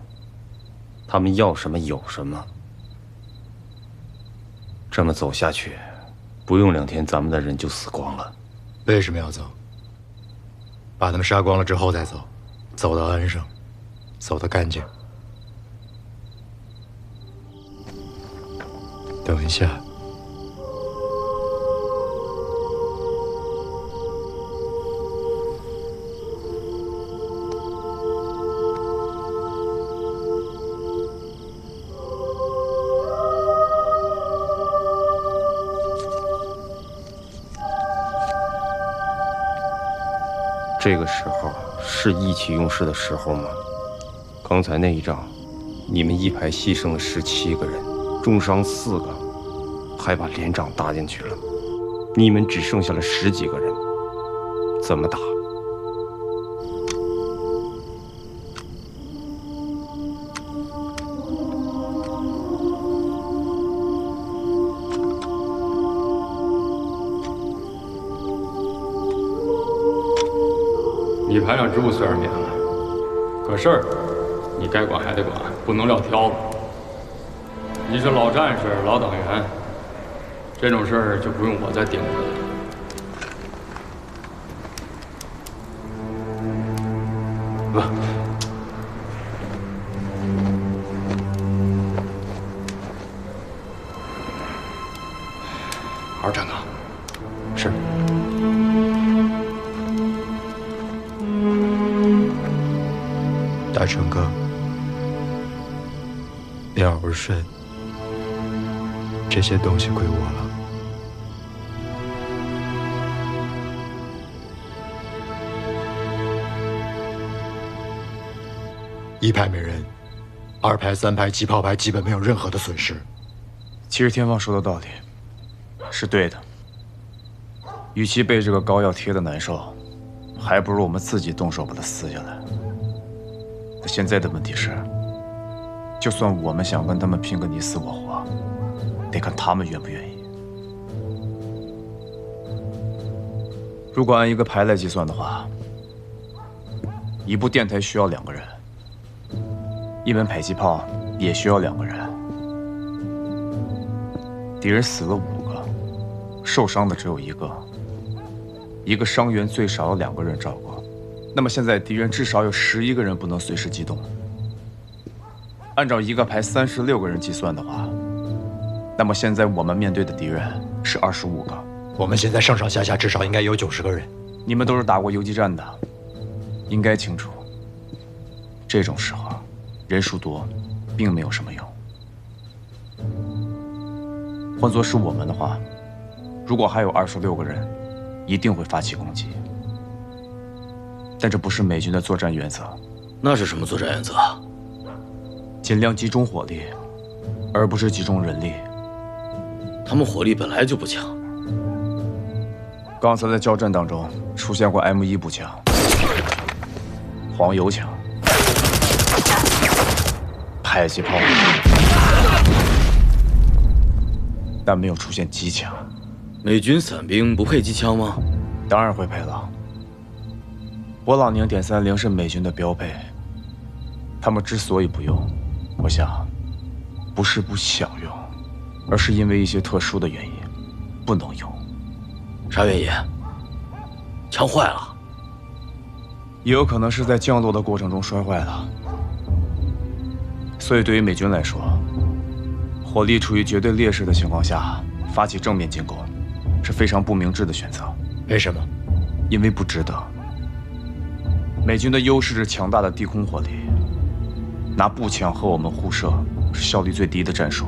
他们要什么有什么。这么走下去，不用2天，咱们的人就死光了。为什么要走？把他们杀光了之后再走，走到安生，走得干净。等一下。这个时候是意气用事的时候吗？刚才那一仗，你们一排牺牲了17个人，重伤4个，还把连长搭进去了，你们只剩下了10几个人，怎么打？你排长职务虽然免了，可事儿你该管还得管，不能撂挑子。你是老战士、老党员，这种事儿就不用我再叮嘱了。好好站岗。是。大成哥，鸟儿顺，这些东西归我了。一排没人，2排、3排、机炮排基本没有任何的损失。其实天放说的道理是对的，与其被这个膏药贴的难受，还不如我们自己动手把它撕下来。可现在的问题是，就算我们想跟他们拼个你死我活，得看他们愿不愿意。如果按一个排来计算的话，一部电台需要2个人，一门迫击炮也需要2个人。敌人死了5个，受伤的只有1个，一个伤员最少有2个人照顾。那么现在敌人至少有11个人不能随时机动。按照一个排36个人计算的话，那么现在我们面对的敌人是25个。我们现在上上下下至少应该有90个人。你们都是打过游击战的，应该清楚，这种时候人数多并没有什么用。换作是我们的话，如果还有26个人，一定会发起攻击。但这不是美军的作战原则。那是什么作战原则？尽量集中火力，而不是集中人力。他们火力本来就不强。刚才在交战当中出现过 M1步枪、黄油枪、迫击炮，但没有出现机枪。美军伞兵不配机枪吗？当然会配了。勃朗宁点30是美军的标配，他们之所以不用，我想，不是不想用，而是因为一些特殊的原因，不能用。啥原因？枪坏了？也有可能是在降落的过程中摔坏了。所以对于美军来说，火力处于绝对劣势的情况下，发起正面进攻，是非常不明智的选择。为什么？因为不值得。美军的优势是强大的低空火力，拿步枪和我们互射是效率最低的战术。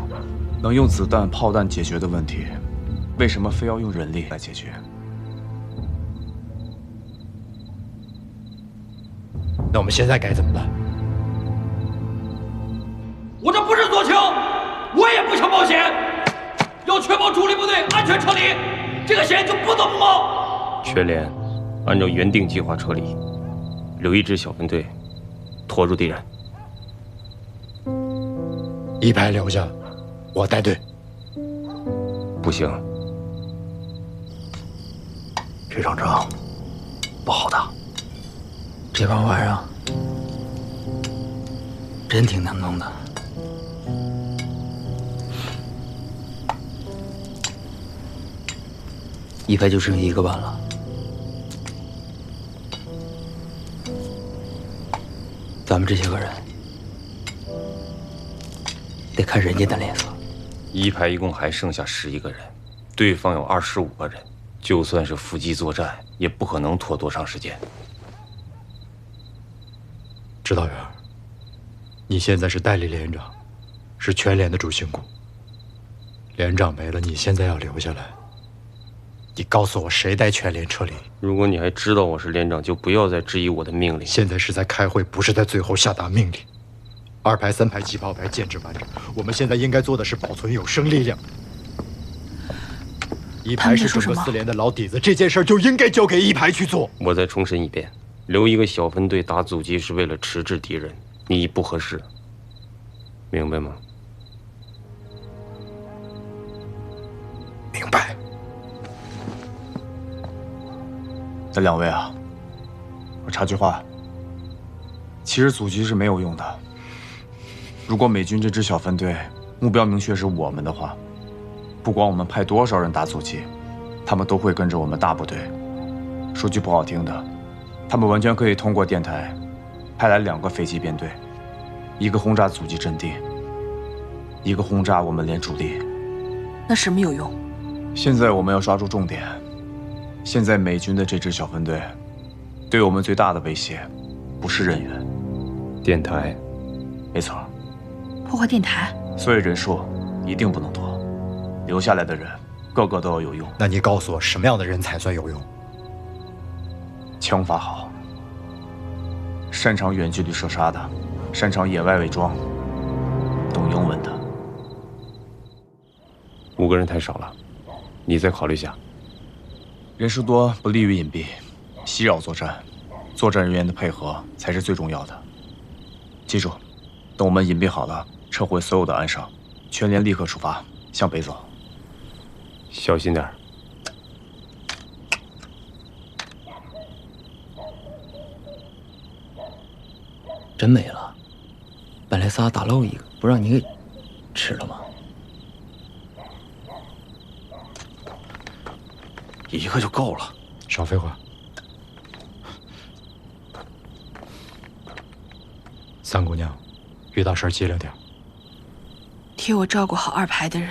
能用子弹、炮弹解决的问题，为什么非要用人力来解决？那我们现在该怎么办？我这不是做球，我也不想冒险，要确保主力部队安全撤离，这个险就不得不冒。全连按照原定计划撤离，留一支小分队拖住敌人。一排留下，我带队。不行，这场仗不好打。这帮玩意儿真挺难弄的。一排就剩1个班了，咱们这些个人得看人家的脸色。一排一共还剩下11个人，对方有25个人，就算是伏击作战，也不可能拖多长时间。指导员，你现在是代理连长，是全连的主心骨。连长没了，你现在要留下来，你告诉我，谁带全连撤离？如果你还知道我是连长，就不要再质疑我的命令。现在是在开会，不是在最后下达命令。2排、3排机炮排建制完整，我们现在应该做的是保存有生力量。1排是整个4连的老底子，这件事就应该交给1排去做。我再重申一遍，留一个小分队打阻击是为了迟滞敌人，你不合适，明白吗？明白。那2位啊，我插句话，其实阻击是没有用的。如果美军这支小分队目标明确是我们的话，不管我们派多少人打阻击，他们都会跟着我们大部队。说句不好听的，他们完全可以通过电台派来2个飞机编队，一个轰炸阻击阵地，一个轰炸我们连主力。那什么有用？现在我们要抓住重点。现在美军的这支小分队，对我们最大的威胁，不是人员，电台。没错。破坏电台，所以人数一定不能多，留下来的人个个都要有用。那你告诉我，什么样的人才算有用？枪法好，擅长远距离射杀的，擅长野外伪装，懂英文的。5个人太少了，你再考虑下。人数多不利于隐蔽，袭扰作战，作战人员的配合才是最重要的。记住，等我们隐蔽好了，撤回所有的暗哨，全连立刻出发，向北走。小心点。真没了，本来仨打漏一个，不让你给吃了吗？一个就够了。少废话。三姑娘，遇到事儿机灵点。替我照顾好2排的人。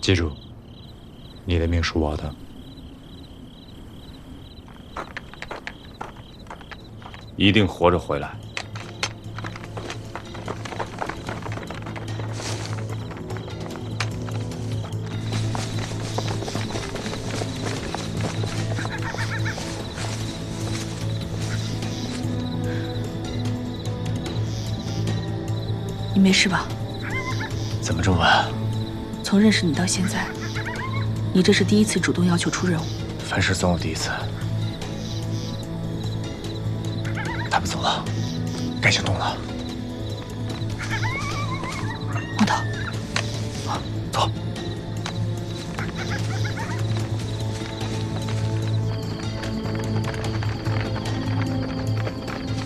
记住，你的命是我的。一定活着回来。你没事吧？怎么这么晚？从认识你到现在，你这是第一次主动要求出任务。凡事总有第一次。他们走了，该行动了。木头，走。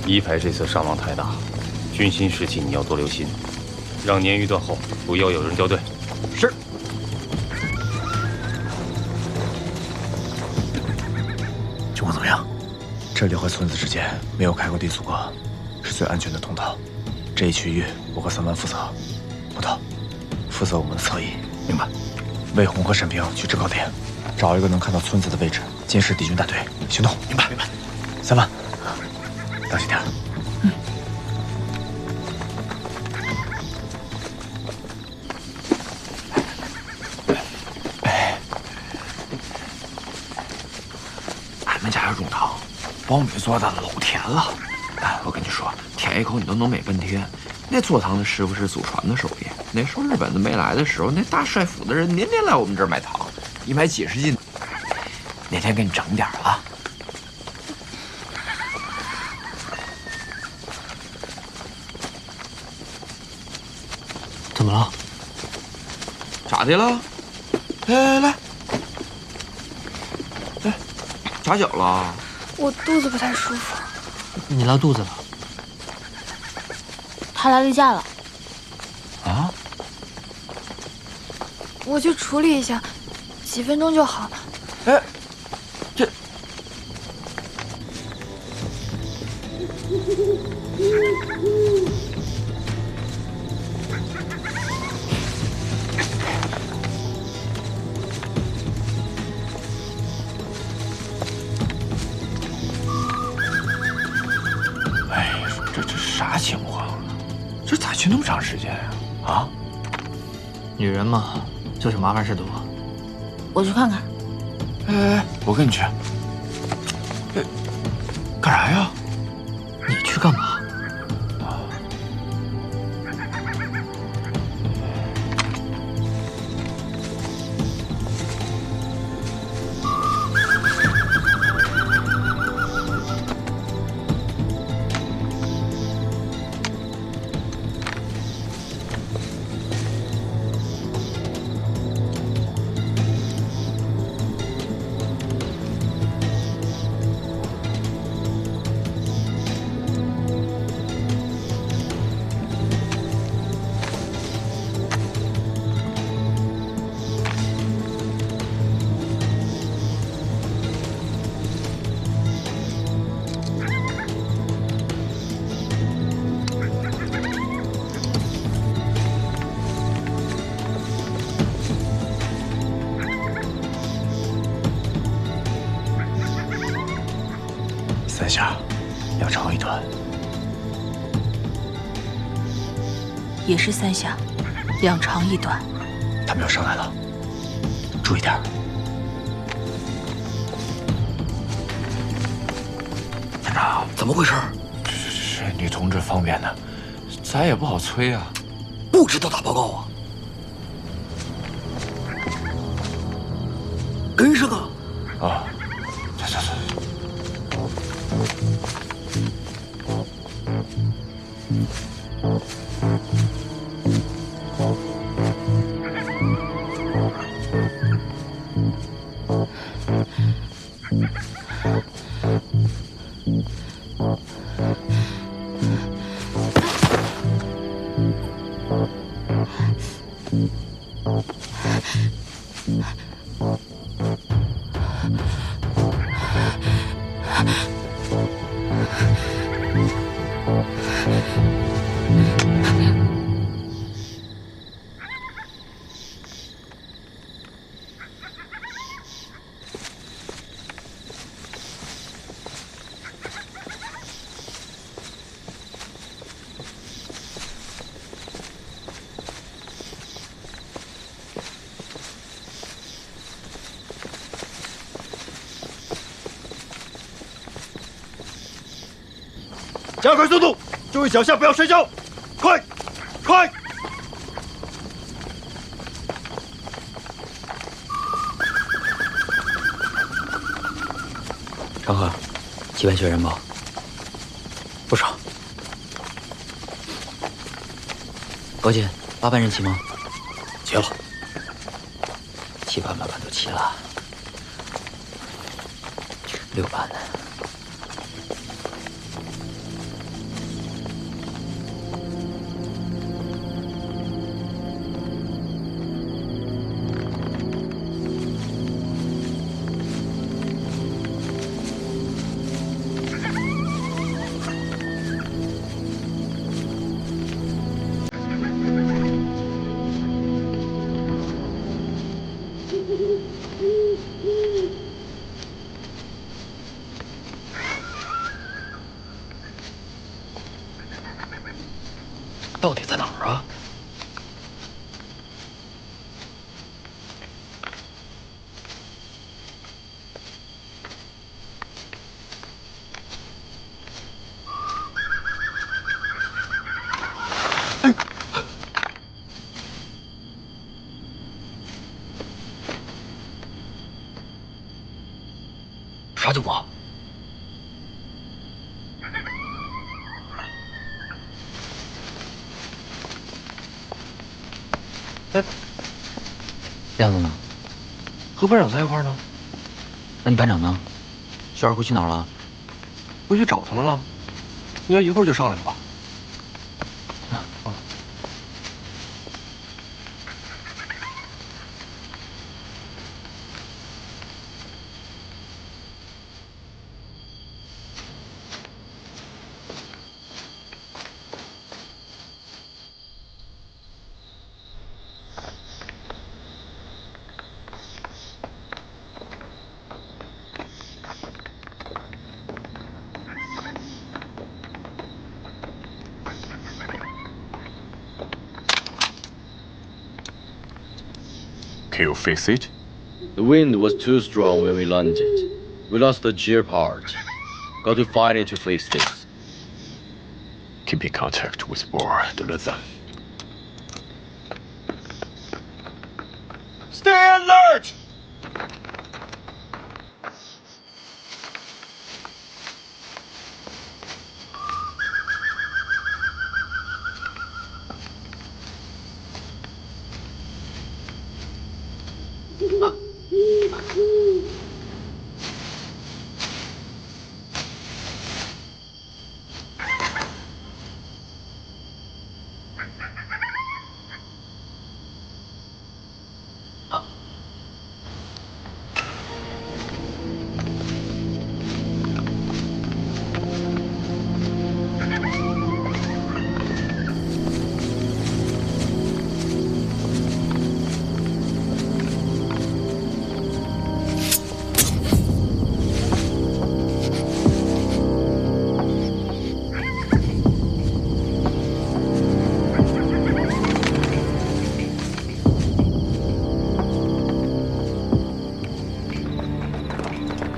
1排这次伤亡太大，军心士气你要多留心，让鲶鱼断后，不要有人掉队。是。情况怎么样？这里和村子之间没有开阔地阻隔，是最安全的通道。这一区域我和3班负责，木头负责我们的侧翼。明白。魏红和沈平去制高点，找一个能看到村子的位置，监视敌军大队。行动。明白。明白。3班，当心点。俺们家有种糖，苞米做的老甜了。哎，我跟你说，舔一口你都能美半天。那做糖的师傅是祖传的手艺。那时候日本子没来的时候，那大帅府的人年年来我们这儿买糖，一买几十斤。哪天给你整点啊？怎么了？咋的了？来，哎，扎脚了？我肚子不太舒服。你拉肚子了？他来例假了。啊？我去处理一下，几分钟就好了。哎，这。啥情况啊？这咋去那么长时间呀？啊？女人嘛，就是麻烦事多。我去看看。哎，我跟你去。干啥呀？你去干嘛？3下，2长1短，也是3下，2长1短。他们要上来了，注意点。团长，怎么回事？这女同志方便的，咱也不好催啊。不知道打报告啊？跟上啊！啊，走。加快速度，注意脚下不要摔跤，快！长河，几万血人吧？不少。高进，8班人齐吗？齐了。7班、8班都齐了。6班呢？到底在哪儿啊？啥情况？哎，亮子呢？和班长在一块儿呢。那你班长呢？小二回去哪儿了？回去找他们了，应该一会儿就上来了吧？ you fix it? The wind was too strong when we landed. We lost the gear part. Got to find it to fix this. Keep in contact with Boar to let them. Stay alert!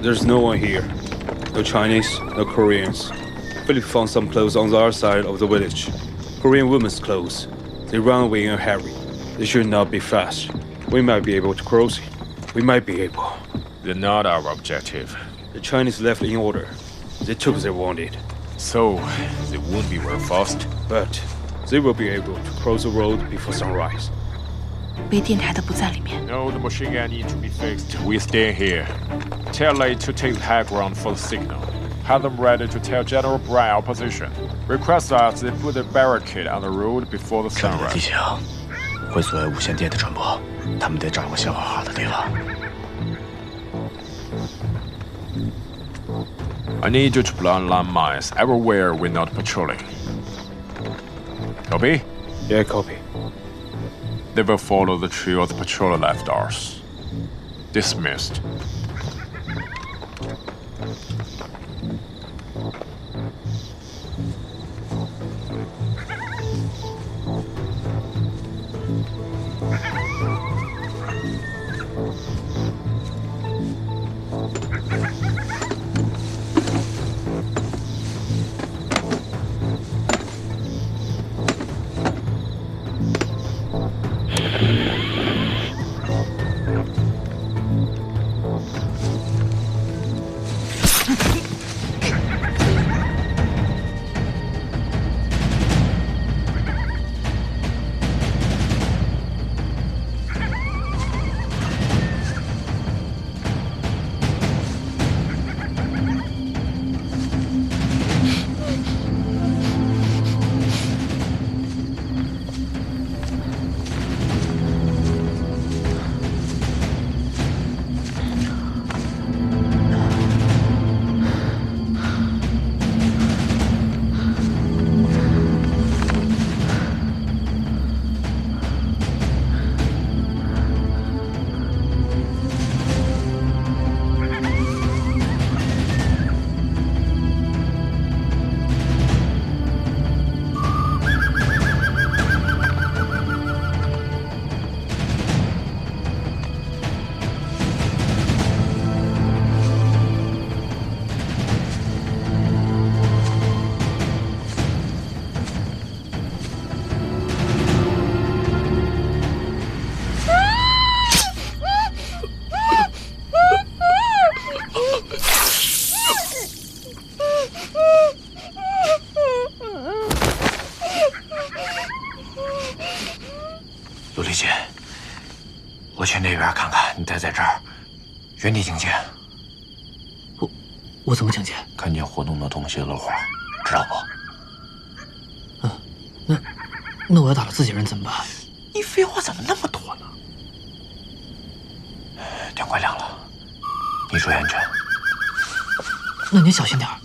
There's no one here. No Chinese, no Koreans. Philip found some clothes on the other side of the village. Korean women's clothes. They run away in a hurry. They should not be fast. We might be able to cross it. We might be able. They're not our objective. The Chinese left in order. They took their wounded. So, they won't be very fast. But they will be able to cross the road before sunrise. 背电台的不在里面。 No, the machine gun needs to be fixed. We stay here. Tell Lei to take the high ground for the signal. Have them ready to tell General Brown our position. Request that they put a barricade on the road before the 这里的 sunrise. 地形会阻碍无线电的传播，他们得找个消化好的地方。 I need you to plant landmines everywhere we're not patrolling. Copy? Yeah, copy. They will follow the trail the patroller left us. Dismissed.我怎么警戒？看见活动的东西漏话，知道不？那我要打了自己人怎么办？你废话怎么那么多呢？天快亮了，你注意安全。那您小心点儿。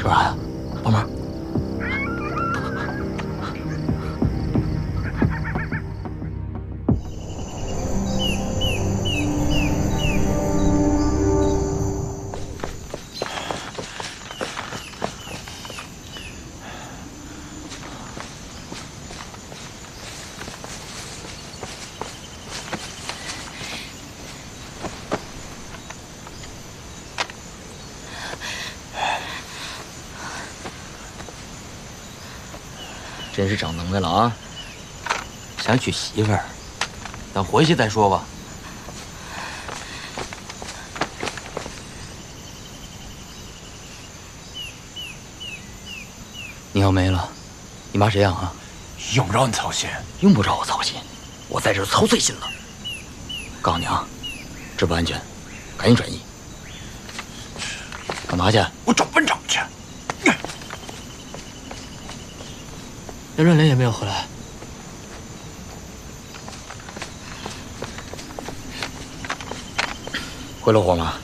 吃啥呀？帮忙。真是长能耐了啊！想娶媳妇儿，等回去再说吧。你要没了，你妈谁养啊？用不着你操心，用不着我操心，我在这儿操碎心了。告诉你啊，这不安全，赶紧转移。干嘛去？我找班长去。那润莲也没有回来。回了火吗？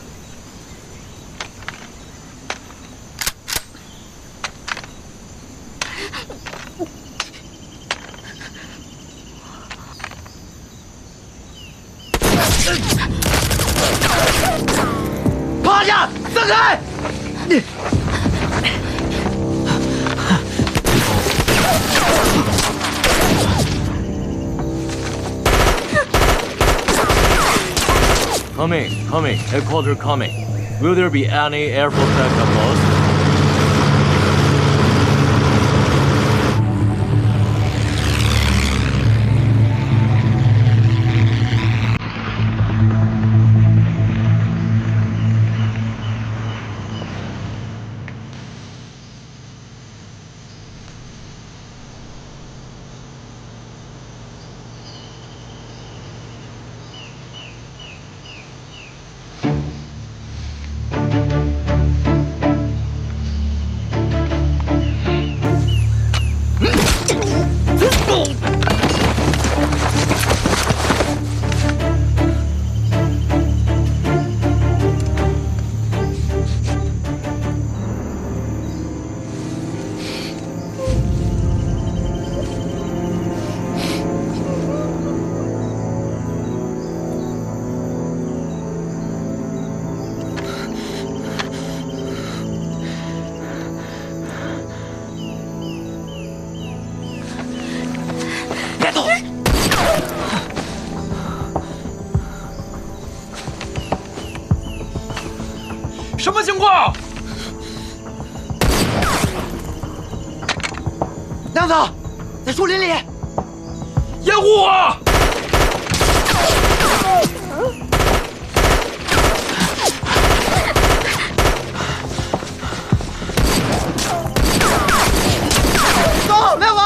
趴下，散开！你。Coming. Headquarters coming. Will there be any air force backup lost?什么情况？娘子，在树林里，掩护我！走，亮子。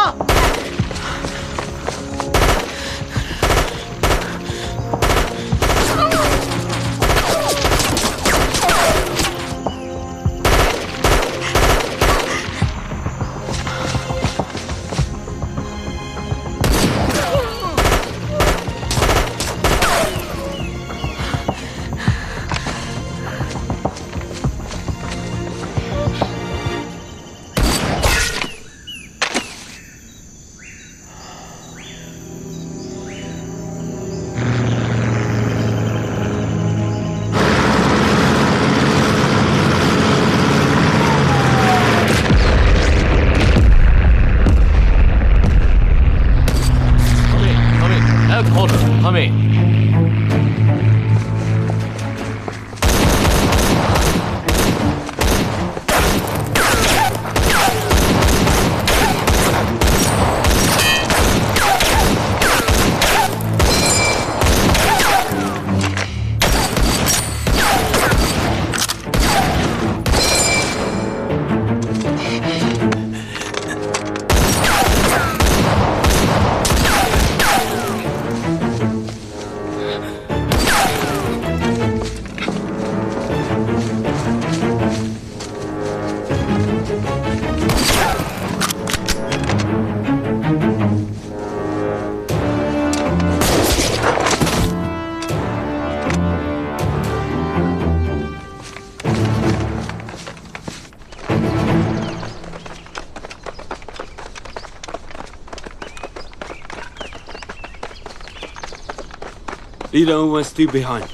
Leader and one still behind.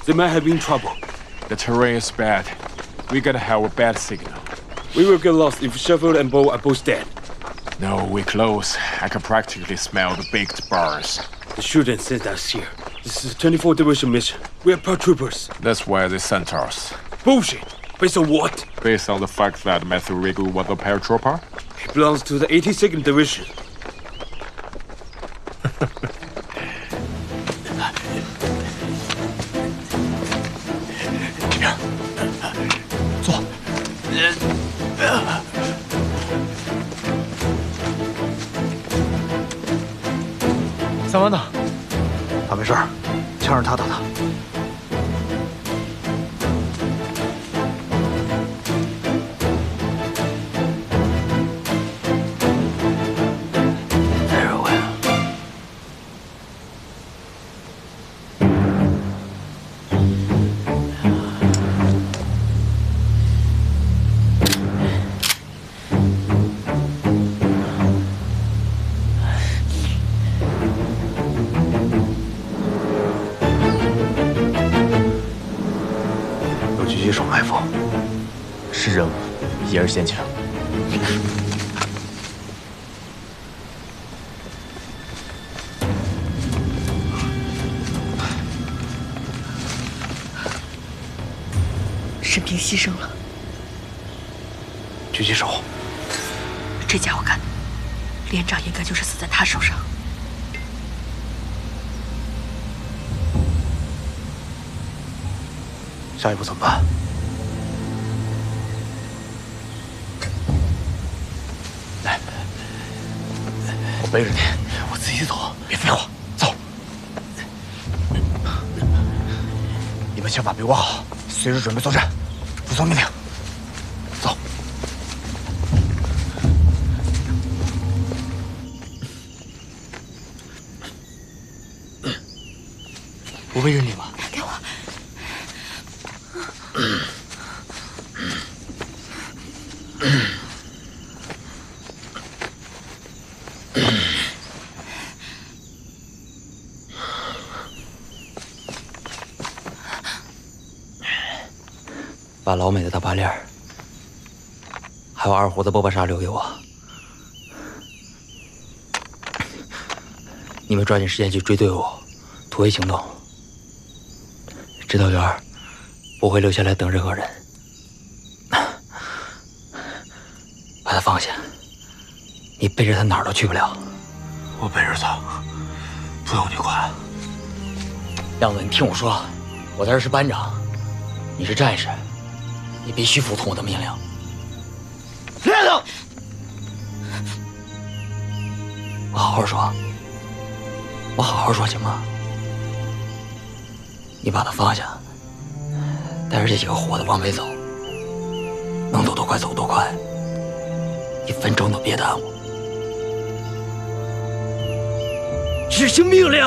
They might have been in trouble. The terrain is bad. We gotta have a bad signal. We will get lost if Sheffield and Bo are both dead. No, we're close. I can practically smell the baked bars. The shouldn't send us here. This is a 24th Division mission. We are paratroopers. That's why they sent us. Bullshit! Based on what? Based on the fact that Matthew Riggle was a paratrooper? He belongs to the 82nd Division. 这边，坐。三湾呢？他没事儿，枪是他打的。狙击手埋伏，是任务，也是陷阱。士兵牺牲了，狙击手，这家伙干的，连长应该就是死在他手上。下一步怎么办？来，我背着你，我自己走，别废话，走。你们枪把别挂好，随时准备作战，服从命令。走。我背着你吧。给我。把老美的大八链还有二胡的波巴沙留给我。你们抓紧时间去追队伍，突围行动。指导员不会留下来等任何人，把他放下。你背着他哪儿都去不了。我背着他，不用你管。亮子，你听我说，我在这是班长，你是战士，你必须服从我的命令。亮子，我好好说，我好好说，行吗？你把他放下，带着这几个活的往北走，能走多快走多快，1分钟都别耽误。执行命令。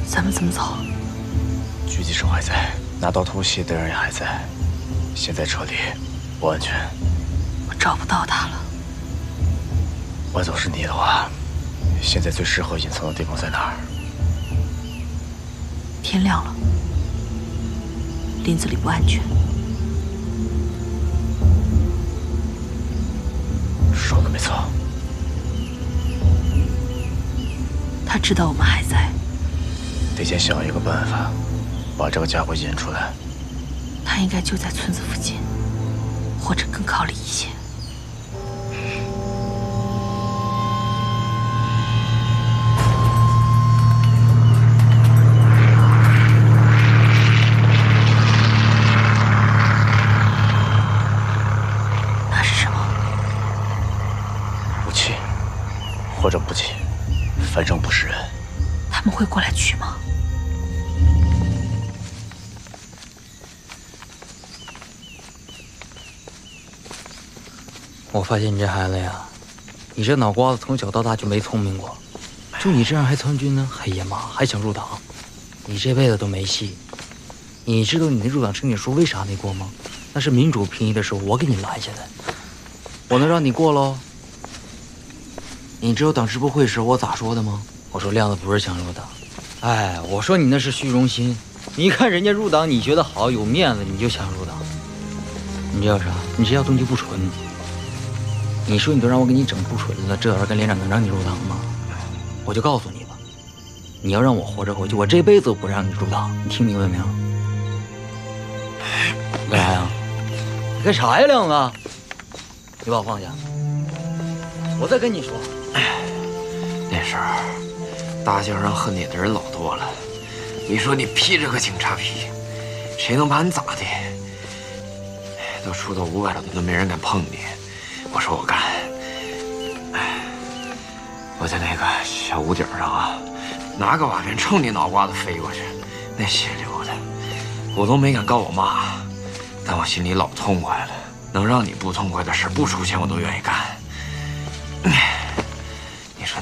咱们怎么走？狙击手还在，拿刀偷袭的人也还在，现在撤离不安全。我找不到他了。我要是你的话，现在最适合隐藏的地方在哪儿？天亮了，林子里不安全。说的没错。他知道我们还在。得先想一个办法，把这个家伙引出来。他应该就在村子附近，或者更靠里一些。那是什么？武器，或者补给，反正不是人。他们会过来取吗？我发现你这孩子呀，你这脑瓜子从小到大就没聪明过，就你这样还参军呢，还野马，还想入党，你这辈子都没戏。你知道你那入党申请书为啥没过吗？那是民主评议的时候我给你拦下的，我能让你过喽？你知道当支部会时我咋说的吗？我说亮子不是想入党，哎，我说你那是虚荣心。你看人家入党，你觉得好有面子，你就想入党。你知道啥？你这叫动机不纯。你说你都让我给你整不纯了，这玩意儿跟连长能让你入党吗？我就告诉你吧，你要让我活着回去，我这辈子都不让你入党，你听明白没有？干啥呀？你干啥呀，亮子？你把我放下！我再跟你说，那时候大街上恨你的人老多了，你说你披着个警察皮，谁能把你咋的？都出到500了，都没人敢碰你。我说我干，我在那个小屋顶上啊，拿个瓦片冲你脑瓜子飞过去，那血流的，我都没敢告我妈，但我心里老痛快了。能让你不痛快的事不出钱，我都愿意干。